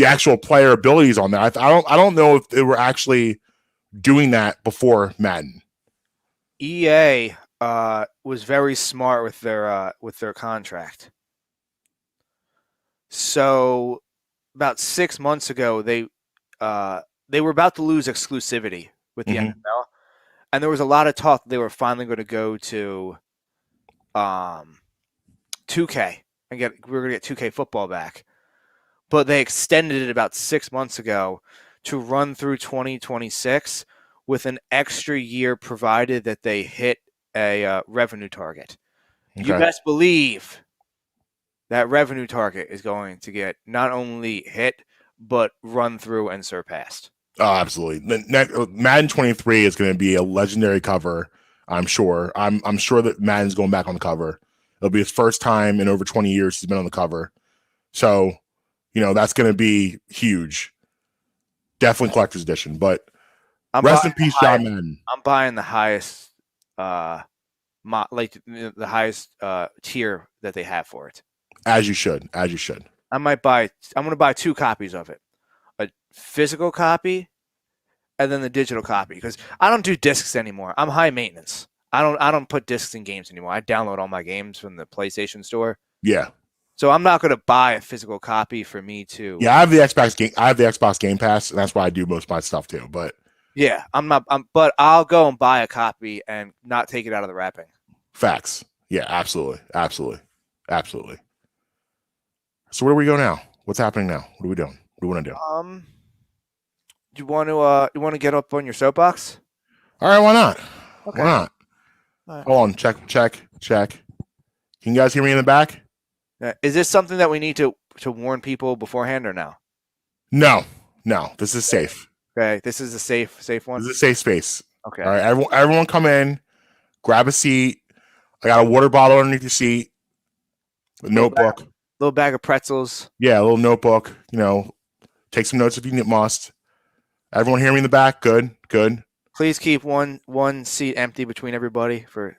actual player abilities on there. I don't know if they were actually doing that before Madden. EA was very smart with their contract. So about 6 months ago, they were about to lose exclusivity with the NFL, and there was a lot of talk they were finally going to go to 2K and we're going to get 2K football back. But they extended it about 6 months ago to run through 2026 with an extra year provided that they hit a revenue target. Okay. You best believe that revenue target is going to get not only hit, but run through and surpassed. Oh, absolutely. Madden 23 is going to be a legendary cover, I'm sure. I'm sure that Madden's going back on the cover. It'll be his first time in over 20 years he's been on the cover. So, that's going to be huge. Definitely collector's edition. But rest in peace, John Madden. I'm buying the highest, the highest tier that they have for it. As you should. I'm going to buy 2 copies of it. A physical copy and then the digital copy. Because I don't do discs anymore. I'm high maintenance. I don't put discs in games anymore. I download all my games from the PlayStation Store. Yeah. So I'm not going to buy a physical copy for me to. Yeah, I have the Xbox Game Pass, and that's why I do most of my stuff too. But yeah, but I'll go and buy a copy and not take it out of the wrapping. Facts. Yeah, absolutely. So where do we go now? What's happening now? What are we doing? What do we want to do? You want to get up on your soapbox? All right, why not? Okay. Why not? Right. Hold on, check. Can you guys hear me in the back? Is this something that we need to warn people beforehand or no? No. This is safe. Okay, this is a safe one. This is a safe space. Okay. All right, everyone come in, grab a seat, I got a water bottle underneath your seat, a notebook. Little bag of pretzels. Yeah, a little notebook. Take some notes if you must. Everyone hear me in the back? Good. Please keep one seat empty between everybody for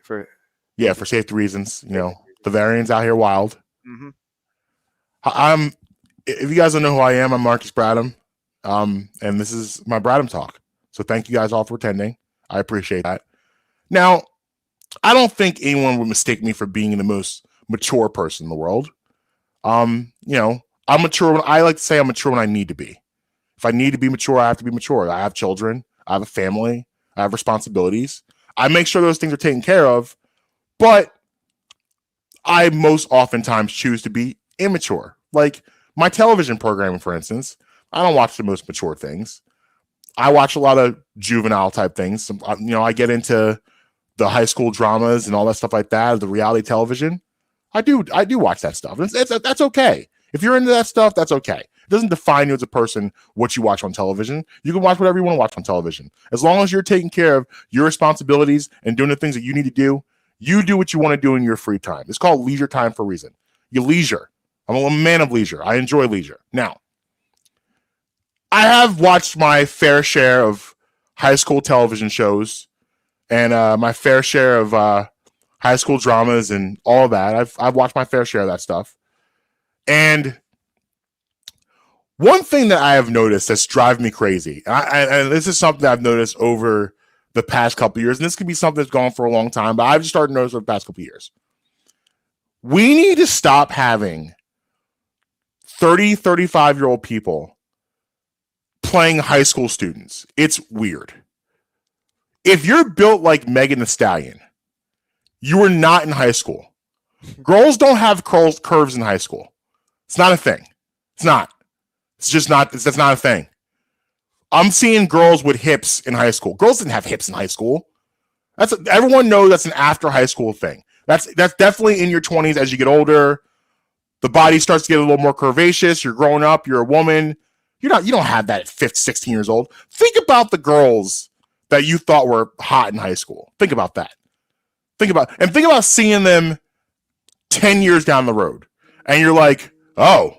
safety reasons. The variants out here wild. Mm-hmm. If you guys don't know who I am, I'm Marques Bradham, and this is my Bradham Talk. So thank you guys all for attending. I appreciate that. Now, I don't think anyone would mistake me for being the most mature person in the world. I'm mature. I like to say I'm mature when I need to be. If I need to be mature, I have to be mature. I have children. I have a family. I have responsibilities. I make sure those things are taken care of, but I most oftentimes choose to be immature. Like my television programming, for instance, I don't watch the most mature things. I watch a lot of juvenile type things. I get into the high school dramas and all that stuff like that, the reality television. I do watch that stuff. That's okay. If you're into that stuff, that's okay. It doesn't define you as a person what you watch on television. You can watch whatever you want to watch on television. As long as you're taking care of your responsibilities and doing the things that you need to do, you do what you want to do in your free time. It's called leisure time for a reason. You leisure. I'm a man of leisure. I enjoy leisure. Now, I have watched my fair share of high school television shows and my fair share of high school dramas and all of that. I've watched my fair share of that stuff. And one thing that I have noticed that's driving me crazy, and this is something I've noticed over the past couple of years, and this could be something that's gone for a long time, but I've just started to notice over the past couple of years. We need to stop having 30, 35-year-old people playing high school students. It's weird. If you're built like Megan Thee Stallion, you are not in high school. Girls don't have curves in high school. It's not a thing. It's not. It's just not. That's not a thing. I'm seeing girls with hips in high school. Girls didn't have hips in high school. Everyone knows that's an after high school thing. That's definitely in your 20s as you get older. The body starts to get a little more curvaceous. You're growing up. You're a woman. You don't have that at 15, 16 years old. Think about the girls that you thought were hot in high school. Think about that. Think about seeing them 10 years down the road. And you're like, oh,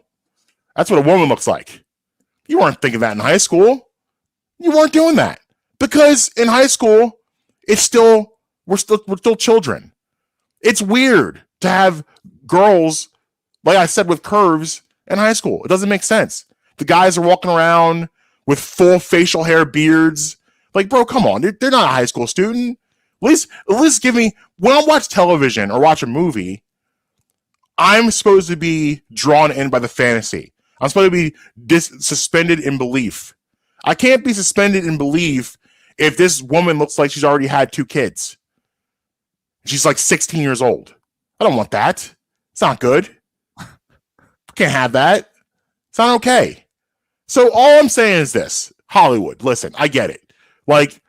that's what a woman looks like. You weren't thinking that in high school. You weren't doing that. Because in high school, we're still children. It's weird to have girls, like I said, with curves in high school. It doesn't make sense. The guys are walking around with full facial hair, beards. Like, bro, come on. They're not a high school student. At least give me, when I watch television or watch a movie, I'm supposed to be drawn in by the fantasy. I'm supposed to be suspended in belief. I can't be suspended in belief if this woman looks like she's already had 2 kids. She's like 16 years old. I don't want that. It's not good. Can't have that. It's not okay. So all I'm saying is this. Hollywood, listen, I get it. Like,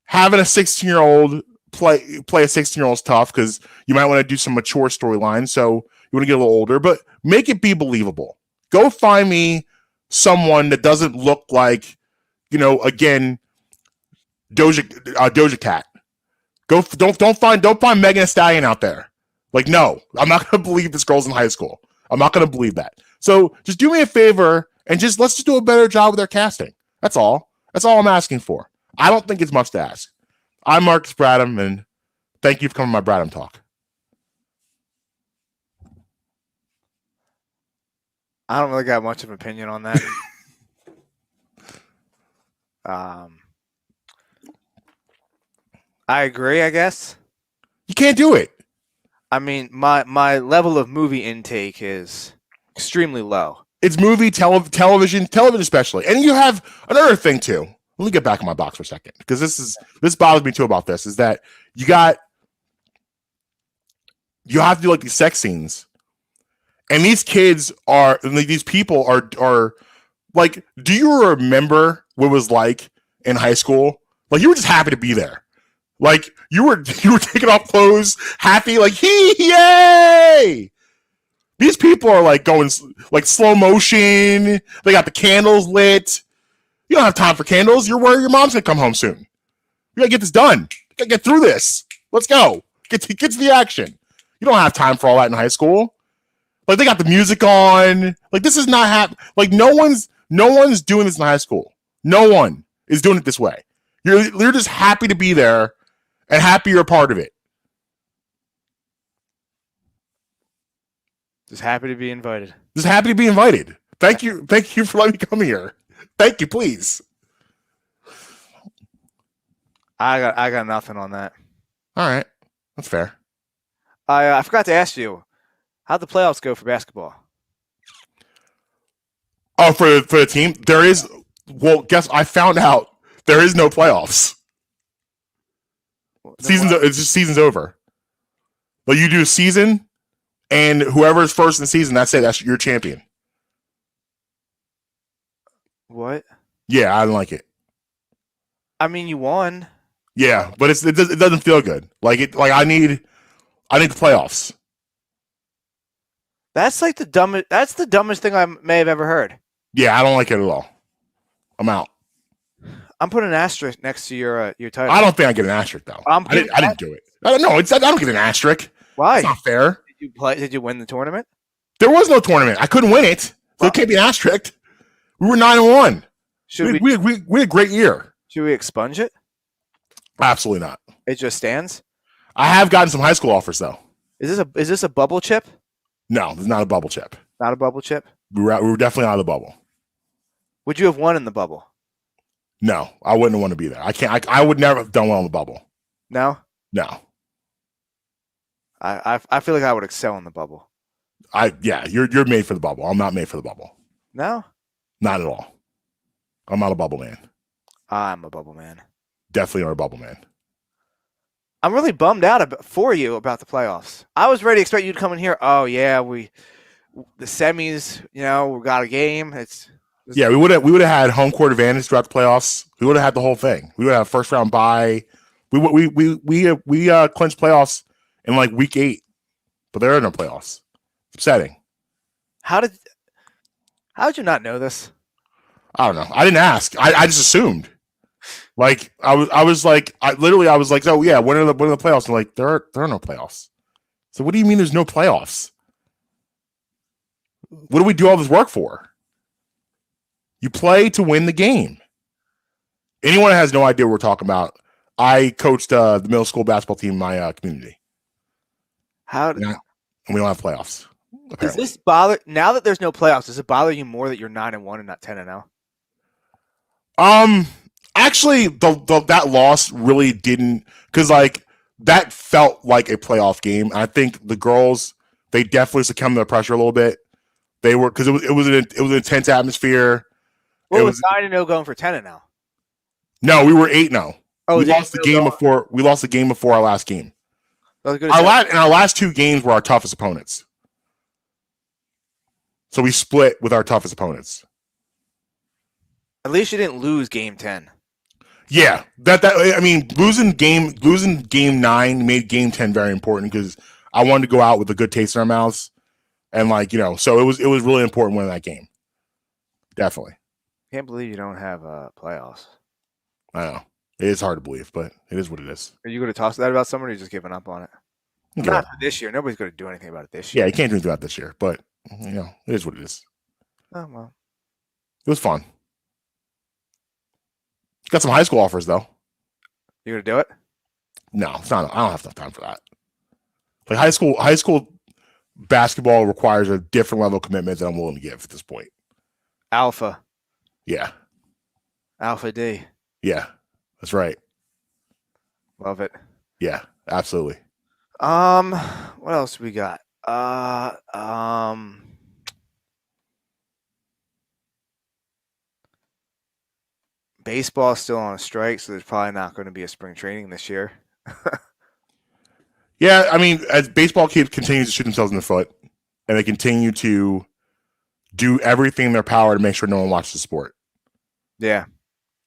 having a 16-year-old play a 16-year-old is tough because you might want to do some mature storylines, so you want to get a little older, but make it be believable. Go find me someone that doesn't look like, again, Doja Cat. Don't find Megan Thee Stallion out there. Like, no, I'm not going to believe this girl's in high school. I'm not going to believe that. So just do me a favor and let's just do a better job with their casting. That's all. That's all I'm asking for. I don't think it's much to ask. I'm Marques Bradham, and thank you for coming to my Bradham Talk. I don't really got much of an opinion on that. I agree, I guess. You can't do it. I mean, my level of movie intake is extremely low. It's movie, television especially. And you have another thing, too. Let me get back in my box for a second, because this bothers me, too, about this, is that you have to do, like, these sex scenes. And these people are like, do you remember what it was like in high school? Like, you were just happy to be there. Like, you were taking off clothes, happy, like, yay! These people are like going like slow motion. They got the candles lit. You don't have time for candles. You're worried your mom's gonna come home soon. You gotta get this done. You gotta get through this. Let's go. Get to the action. You don't have time for all that in high school. Like they got the music on. Like this is not like no one's doing this in high school. No one is doing it this way. You're just happy to be there and happy you're a part of it. Just happy to be invited. Just happy to be invited. Thank you for letting me come here. Thank you, please. I got nothing on that. All right, that's fair. I forgot to ask you, how'd the playoffs go for basketball? Oh, for the team, there is. Well, guess I found out there is no playoffs. It's just season's over. But you do a season, and whoever's first in the season, that's it. That's your champion. What? Yeah, I don't like it. I mean, you won. Yeah, but it doesn't feel good. I need the playoffs. That's like the dumbest. That's the dumbest thing I may have ever heard. Yeah, I don't like it at all. I'm out. I'm putting an asterisk next to your title. I don't think I get an asterisk though. I didn't do it. I don't get an asterisk. Why? It's not fair. Did you play? Did you win the tournament? There was no tournament. I couldn't win it, so it can't be an asterisk. We were 9-1. We had a great year. Should we expunge it? Absolutely not. It just stands. I have gotten some high school offers though. Is this a bubble chip? No, it's not a bubble chip. Not a bubble chip. We were definitely out of the bubble. Would you have won in the bubble? No, I wouldn't want to be there. I can't. I would never have done well in the bubble. No. No. I feel like I would excel in the bubble. You're made for the bubble. I'm not made for the bubble. No. Not at all. I'm not a bubble man. I'm a bubble man. Definitely not a bubble man. I'm really bummed out for you about the playoffs. I was ready to expect you to come in here. Oh yeah, the semis. We got a game. We would have had home court advantage throughout the playoffs. We would have had the whole thing. We would have first round bye. We clinched playoffs in like week 8, but there are no playoffs. It's upsetting. How did you not know this? I don't know. I didn't ask. I just assumed. Like I was like, oh yeah, when are the playoffs? And like there are no playoffs. So what do you mean there's no playoffs? What do we do all this work for? You play to win the game. Anyone that has no idea what we're talking about, I coached the middle school basketball team in my community. And we don't have playoffs. Apparently. Does this bother now that there's no playoffs? Does it bother you more that you're 9-1 and not 10-0? Actually, that loss really didn't, because like that felt like a playoff game. I think the girls, they definitely succumbed to the pressure a little bit. They were, because it was an intense atmosphere. Well, it was 9-0 going for 10-0. No, we were 8-0. Oh, we lost the game before. We lost the game before our last game. Our last 2 games were our toughest opponents. So we split with our toughest opponents. At least you didn't lose game 10. Yeah, I mean, losing game 9 made game 10 very important because I wanted to go out with a good taste in our mouths, and so it was really important winning that game. Definitely. Can't believe you don't have playoffs. I know it is hard to believe, but it is what it is. Are you going to toss that about somebody, or just giving up on it? Not for this year. Nobody's going to do anything about it this year. Yeah, you can't do anything about it this year, but it is what it is. Oh well, it was fun. Got some high school offers though. You gonna do it? No, it's not. I don't have enough time for that. Like high school basketball requires a different level of commitment than I'm willing to give at this point. Alpha. Yeah. Alpha D. Yeah, that's right. Love it. Yeah, absolutely. What else we got? Baseball's still on a strike, so there's probably not going to be a spring training this year. Yeah, I mean, as baseball continues to shoot themselves in the foot, and they continue to do everything in their power to make sure no one watches the sport. Yeah.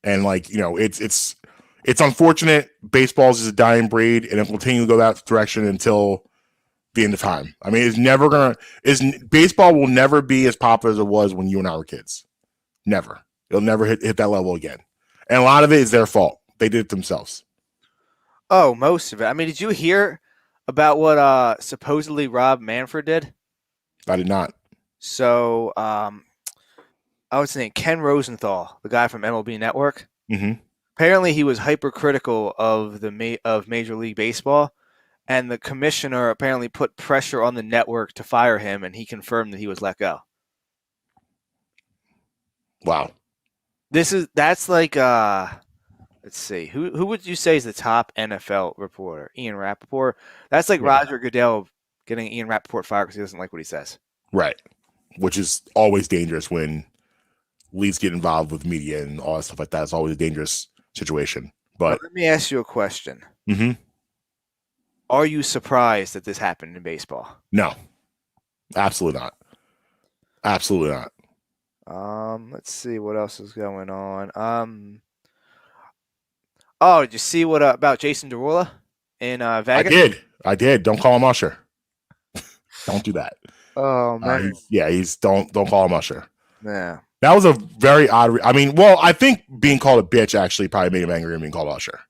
And it's unfortunate. Baseball is a dying breed, and it will continue to go that direction until the end of time. I mean, baseball will never be as popular as it was when you and I were kids. Never. It'll never hit that level again. And a lot of it is their fault. They did it themselves. Oh, most of it. I mean, did you hear about what supposedly Rob Manfred did? I did not. So, I was saying Ken Rosenthal, the guy from MLB Network. Mm-hmm. Apparently, he was hypercritical of of Major League Baseball, and the commissioner apparently put pressure on the network to fire him, and he confirmed that he was let go. Wow. That's like let's see, who would you say is the top NFL reporter? Ian Rappaport. That's like Roger Goodell getting Ian Rappaport fired because he doesn't like what he says. Right. Which is always dangerous when leads get involved with media and all that stuff like that. It's always a dangerous situation. But let me ask you a question. Mm-hmm. Are you surprised that this happened in baseball? No. Absolutely not. Absolutely not. Let's see what else is going on. Oh, did you see what about Jason Derulo in Vegas? I did. Don't call him Usher. Don't do that. Oh man. He's don't call him Usher. Yeah. That was a very odd. I think being called a bitch actually probably made him angry and being called Usher.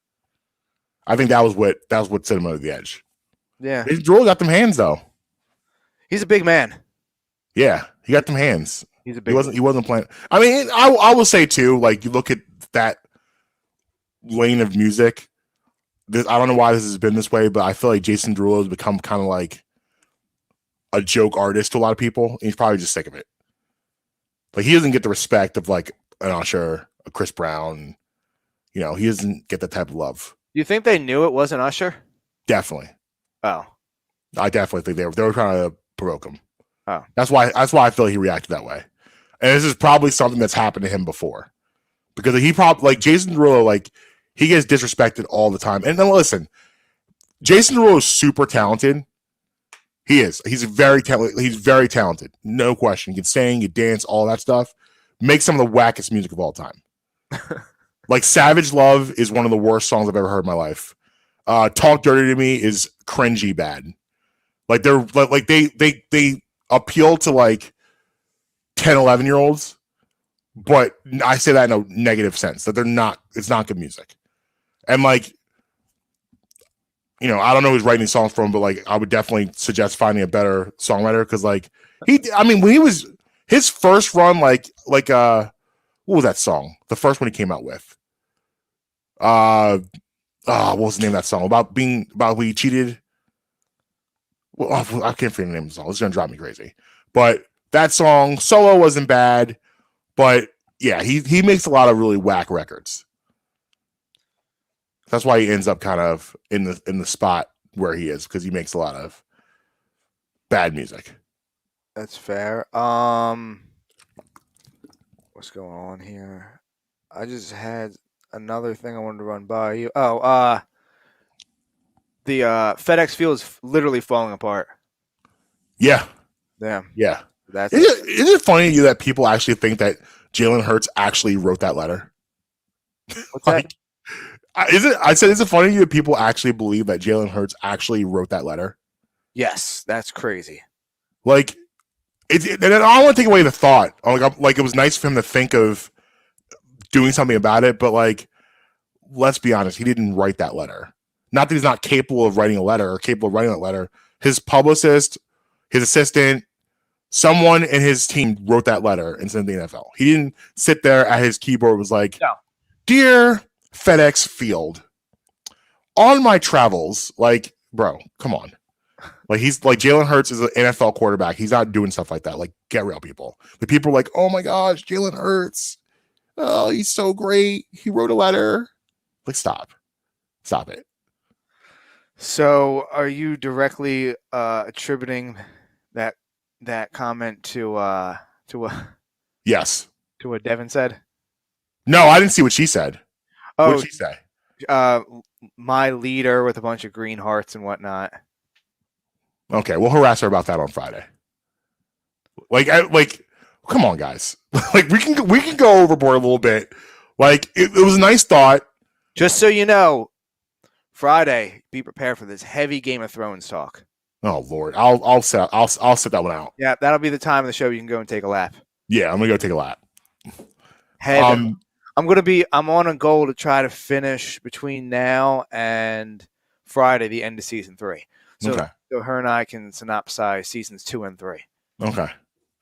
I think that was what set him over the edge. Yeah. Derulo got them hands though. He's a big man. Yeah, he got them hands. He's a big. He wasn't playing. I mean, I will say too. Like you look at that lane of music. I don't know why this has been this way, but I feel like Jason Derulo has become kind of like a joke artist to a lot of people. He's probably just sick of it. Like he doesn't get the respect of like an Usher, a Chris Brown. He doesn't get that type of love. You think they knew it wasn't Usher? Definitely. Oh. I definitely think they were trying to provoke him. Oh. That's why I feel he reacted that way. And this is probably something that's happened to him before. Because he probably like Jason Derulo, like he gets disrespected all the time. And then listen, Jason Derulo is super talented. He is. He's very talented. He's very talented. No question. He can sing, he can dance, all that stuff. Makes some of the wackest music of all time. Like Savage Love is one of the worst songs I've ever heard in my life. Talk Dirty to Me is cringy bad. Like they're like they appeal to like 10, 11-year-olds, but I say that in a negative sense that it's not good music. And like, I don't know who's writing these songs from, but like, I would definitely suggest finding a better songwriter. Cause like when he was his first run, what was that song? The first one he came out with, what was the name of that song about when he cheated? Well, I can't figure the name of the song. It's going to drive me crazy, but that song solo wasn't bad, but yeah, he makes a lot of really whack records. That's why he ends up kind of in the spot where he is, because he makes a lot of bad music. That's fair. What's going on here? I just had another thing I wanted to run by you. Oh, the FedEx Field is literally falling apart. Yeah. Yeah. Yeah. That's Isn't it funny to you that people actually think that Jalen Hurts actually wrote that letter? What's that? Is it funny to you that people actually believe that Jalen Hurts actually wrote that letter? Yes, that's crazy. Like, and I don't want to take away the thought. Like, it was nice for him to think of doing something about it, but like, let's be honest, he didn't write that letter. Not that he's not capable of writing a letter or capable of writing that letter. His publicist, his assistant, someone in his team wrote that letter and sent it to the NFL. He didn't sit there at his keyboard and was like, no. Dear FedEx Field, on my travels, like, bro, come on. Like, he's like Jalen Hurts is an NFL quarterback. He's not doing stuff like that. Like, get real, people. The people are like, oh my gosh, Jalen Hurts. Oh, he's so great. He wrote a letter. Like, stop it. So, are you directly attributing that comment to Yes. to what Devin said? No, I didn't see what she said. Oh, what did she say? My leader with a bunch of green hearts and whatnot. Okay, we'll harass her about that on Friday. Like, come on, guys. Like, we can go overboard a little bit. Like, it was a nice thought. Just so you know, Friday, be prepared for this heavy Game of Thrones talk. Oh Lord, I'll set that one out. Yeah, that'll be the time of the show you can go and take a lap. Yeah, I'm gonna go take a lap. Heavy. I'm on a goal to try to finish between now and Friday, the end of season 3. So, Okay. so her and I can synopsize seasons 2 and 3. Okay.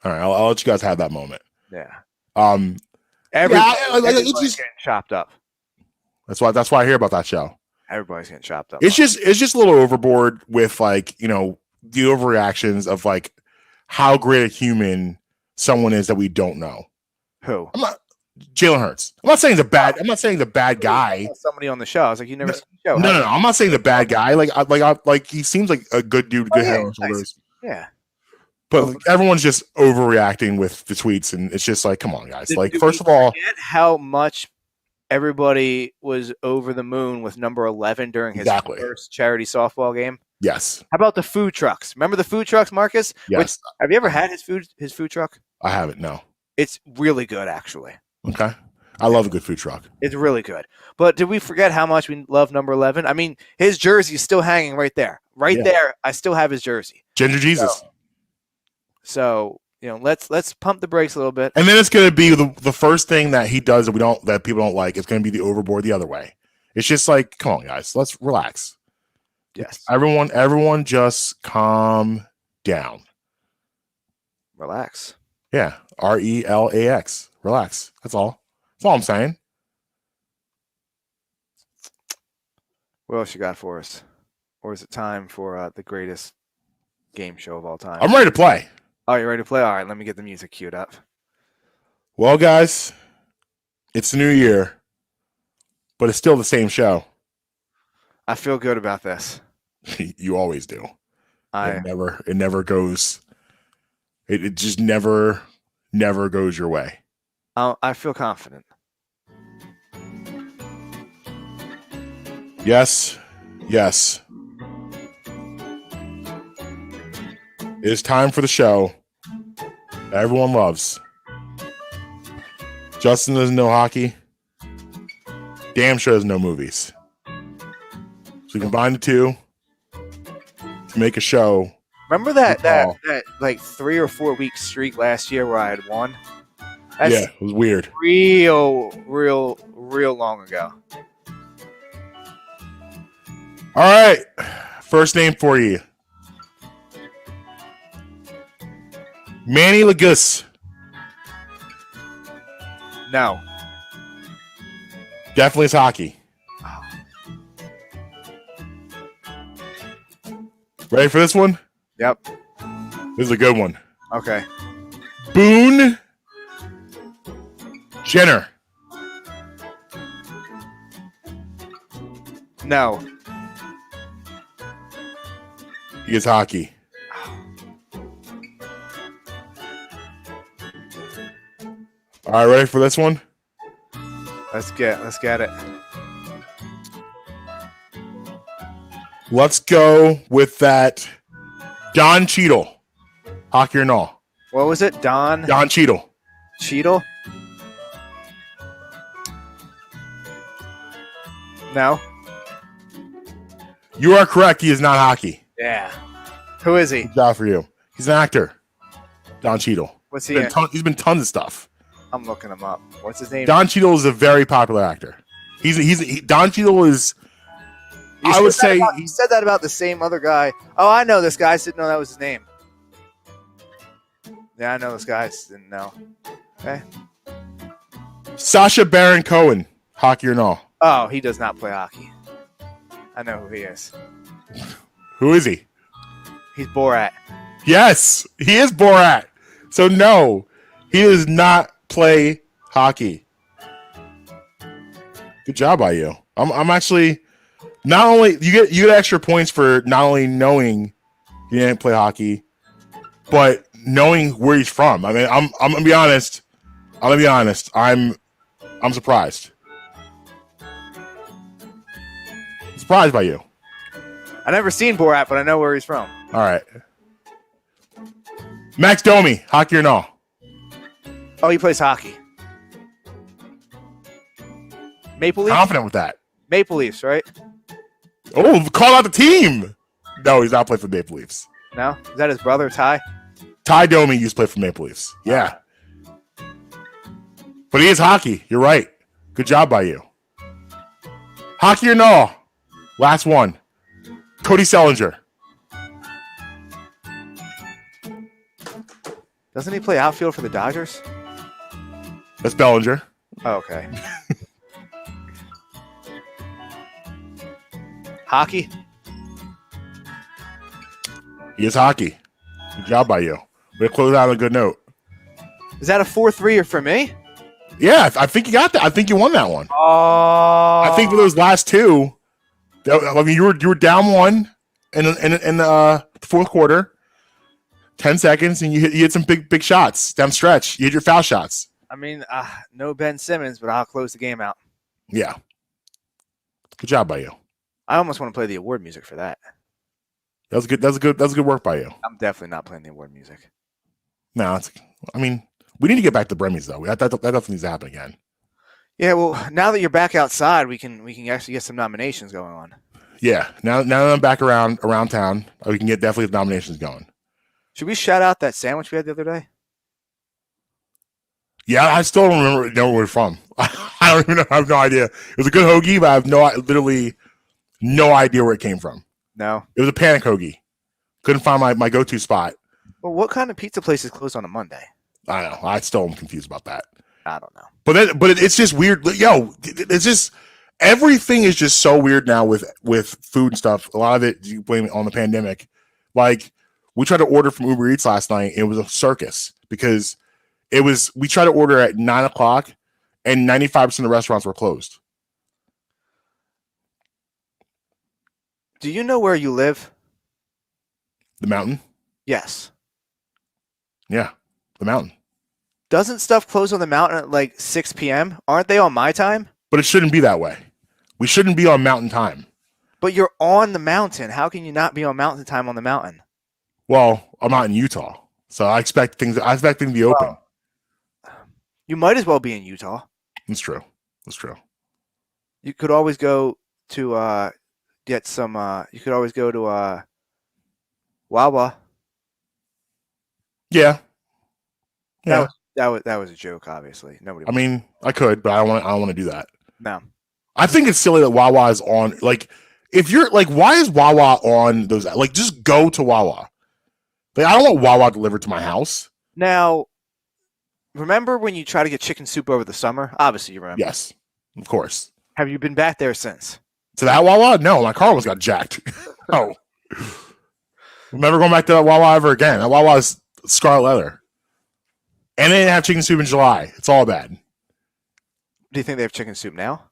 All right. I'll let you guys have that moment. Yeah. It's Everybody's just getting chopped up. that's why I hear about that show. Everybody's getting chopped up. It's just a little overboard with like, you know, the overreactions of like how great a human someone is that we don't know. Who? I'm not Jalen Hurts. I'm not saying the bad guy. Somebody on the show. I was like, you never seen the show. No. I'm not saying the bad guy. Like he seems like a good dude, good head on his shoulders. Yeah. But like, everyone's just overreacting with the tweets, and it's just like, come on, guys. Like, Did first we of all, forget how much everybody was over the moon with number 11 during his first charity softball game. Yes. How about the food trucks? Remember the food trucks, Marcus? Yes. Have you ever had his food truck? I haven't. No. It's really good, actually. Okay. I love a good food truck. It's really good. But did we forget how much we love number 11? I mean, his jersey is still hanging right there. There, I still have his jersey. Ginger Jesus. So you know, let's pump the brakes a little bit. And then it's going to be the first thing that he does that people don't like. It's going to be the overboard the other way. It's just like, come on, guys, let's relax. Yes. Everyone just calm down. Relax. Yeah. RELAX. Relax. That's all. That's all I'm saying. What else you got for us? Or is it time for the greatest game show of all time? I'm ready to play. Oh, you're ready to play? All right, let me get the music queued up. Well, guys, it's the new year, but it's still the same show. I feel good about this. You always do. It never goes. It just never goes your way. I feel confident. Yes. It is time for the show that everyone loves. Justin doesn't know hockey. Damn sure doesn't know movies. So we combine the two to make a show. Remember that like 3 or 4 week streak last year where I had won? Yeah, it was weird. Real long ago. All right. First name for you. Manny Lagus. No. Definitely is hockey. Ready for this one? Yep. This is a good one. Okay. Boone Jenner. No. He is hockey. All right, ready for this one? Let's get it. Let's go with that Don Cheadle. Hockey or no? What was it? Don Cheadle. Cheadle? No. You are correct. He is not hockey. Yeah. Who is he? Good job for you. He's an actor. Don Cheadle. What's he in? He's been tons of stuff. I'm looking him up. What's his name? Don Cheadle is a very popular actor. Don Cheadle is. I would say you said that about the same other guy. Oh, I know this guy. I didn't know that was his name. Yeah, I know this guy. I didn't know. Okay. Sacha Baron Cohen. Hockey or no? Oh, he does not play hockey. I know who he is. Who is he? He's Borat. Yes, he is Borat. So no, he does not play hockey. Good job by you. I'm actually not only you get extra points for not only knowing he didn't play hockey, but knowing where he's from. I mean, I'm gonna be honest. I'm surprised. Surprised by you. I never seen Borat, but I know where he's from. All right. Max Domi, hockey or no? Oh, he plays hockey. Maple Leafs? Confident with that. Maple Leafs, right? Oh, call out the team. No, he's not playing for the Maple Leafs. No? Is that his brother, Ty? Ty Domi used to play for Maple Leafs. Yeah. But he is hockey. You're right. Good job by you. Hockey or no? Last one. Cody Sellinger. Doesn't he play outfield for the Dodgers? That's Bellinger. Oh, okay. Hockey? He is hockey. Good job by you. We're close out on a good note. Is that a 4-3 for me? Yeah, I think you got that. I think you won that one. Oh. I think for those last two, I mean, you were down one in the fourth quarter, 10 seconds, and you hit some big shots down the stretch. You hit your foul shots. I mean, no Ben Simmons, but I'll close the game out. Yeah. Good job by you. I almost want to play the award music for that. That was good. That's good work by you. I'm definitely not playing the award music. No, I mean, we need to get back to Bremmy's though. That definitely needs to happen again. Yeah, well, now that you're back outside, we can actually get some nominations going on. Yeah. Now that I'm back around town, we can get definitely the nominations going. Should we shout out that sandwich we had the other day? Yeah, I still don't know where we're from. I don't even know. I have no idea. It was a good hoagie, but I have literally no idea where it came from. No. It was a panic hoagie. Couldn't find my go-to spot. Well, what kind of pizza place is closed on a Monday? I don't know. I still am confused about that. I don't know. But it's just weird. Yo, it's just everything is just so weird now with food and stuff. A lot of it you blame it on the pandemic. Like we tried to order from Uber Eats last night. It was a circus because we tried to order at 9:00 and 95% of the restaurants were closed. Do you know where you live? The mountain? Yes. Yeah, the mountain. Doesn't stuff close on the mountain at like 6 p.m.? Aren't they on my time? But it shouldn't be that way. We shouldn't be on mountain time. But you're on the mountain. How can you not be on mountain time on the mountain? Well, I'm not in Utah, so I expect things to be open. You might as well be in Utah. That's true. You could always go to get some. You could always go to Wawa. Yeah. Yeah. That was a joke. Obviously, nobody. I mean, I could, but I don't want to do that. No. I think it's silly that Wawa is on. Like, if you're like, why is Wawa on those? Like, just go to Wawa. Like, I don't want Wawa delivered to my house. Now, remember when you try to get chicken soup over the summer? Obviously, you remember. Yes, of course. Have you been back there since? To that Wawa? No, my car almost got jacked. Oh. I'm never going back to that Wawa ever again. That Wawa is scarlet leather. And they didn't have chicken soup in July. It's all bad. Do you think they have chicken soup now?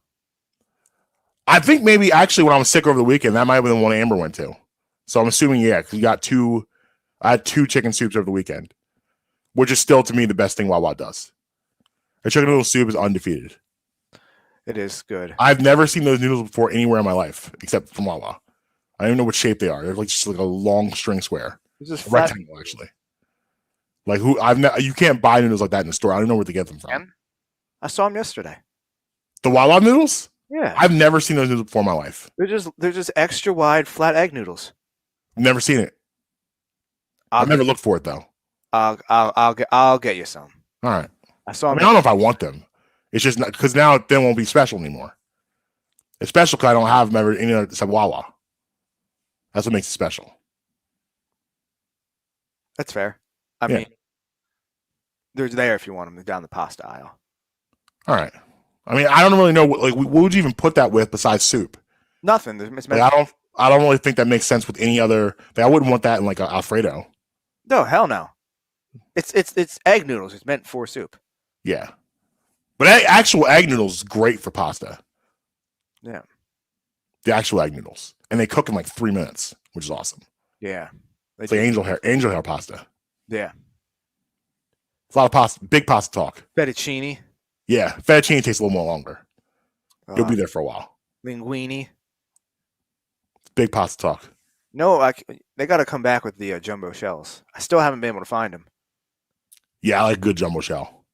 I think maybe actually when I was sick over the weekend, that might have been the one Amber went to. So I'm assuming, yeah, because I had two chicken soups over the weekend, which is still to me the best thing Wawa does. Their chicken noodle soup is undefeated. It is good. I've never seen those noodles before anywhere in my life except from Wawa. I don't even know what shape they are. They're like just like a long string square, rectangle actually. Like you can't buy noodles like that in the store. I don't know where to get them from. I saw them yesterday. The Wawa noodles? Yeah, I've never seen those noodles before in my life. They're just extra wide flat egg noodles. Never seen it. I've never looked for it though. I'll get you some. All right. I saw them. I don't know if I want them. It's just because now they won't be special anymore. It's special because I don't have them ever any other except Wawa. That's what makes it special. That's fair. I mean, they're there if you want them. They're down the pasta aisle. All right. I mean, I don't really know what would you even put that with besides soup? Nothing. I don't really think that makes sense with any other. I wouldn't want that in like an Alfredo. No, hell no. It's egg noodles. It's meant for soup. Yeah, but actual egg noodles is great for pasta. Yeah, the actual egg noodles, and they cook in like 3 minutes, which is awesome. Yeah, it's like angel hair pasta. Yeah, it's a lot of pasta, big pasta talk. Fettuccine. Yeah, fettuccine takes a little more longer. You'll be there for a while. Linguine. Big pasta talk. No, they got to come back with the jumbo shells. I still haven't been able to find them. Yeah, I like good jumbo shell.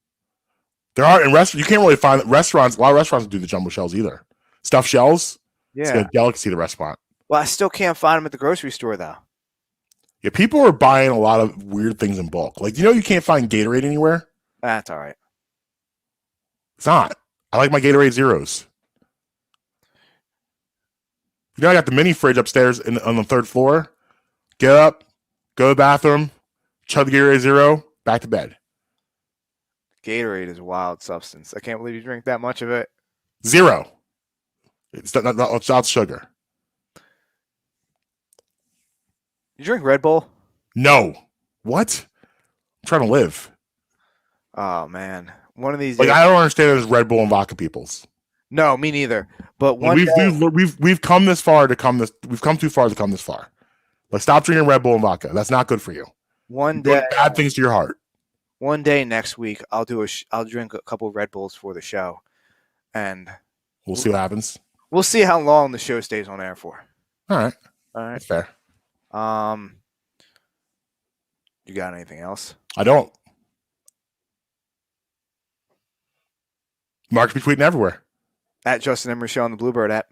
There are in restaurants. You can't really find restaurants. A lot of restaurants don't do the jumbo shells either. Stuffed shells. Yeah, it's a delicacy to the restaurant. Well, I still can't find them at the grocery store though. Yeah, people are buying a lot of weird things in bulk. Like, you can't find Gatorade anywhere. That's all right. It's not. I like my Gatorade Zeros. I got the mini fridge upstairs on the third floor. Get up, go to the bathroom, chug the Gatorade Zero, back to bed. Gatorade is a wild substance. I can't believe you drink that much of it. 0. It's not sugar. You drink Red Bull? No. What? I'm trying to live. Oh man, one of these Like days. I don't understand those Red Bull and vodka peoples. No, me neither. But We've come this far to come this. We've come too far to come this far. Like stop drinking Red Bull and vodka. That's not good for you. One day, Bad things to your heart. One day next week, I'll drink a couple Red Bulls for the show, and We'll see what happens. we'll see how long the show stays on air for. All right. All right. That's fair. You got anything else? I don't. Mark's be tweeting everywhere. At Justin Emery Show on the Bluebird app.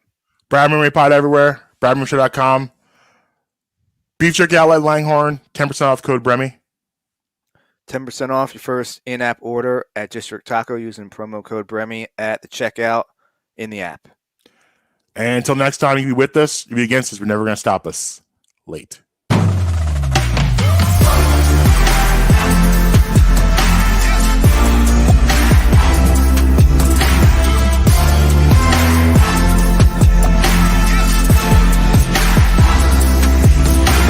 Bradham Emery Pod everywhere. BradhamShow.com. Beef Jerky Outlet Langhorne. 10% off code Bremy. 10% off your first in-app order at District Taco using promo code Bremy at the checkout in the app. And until next time, you be with us, you be against us. We're never going to stop us. Late.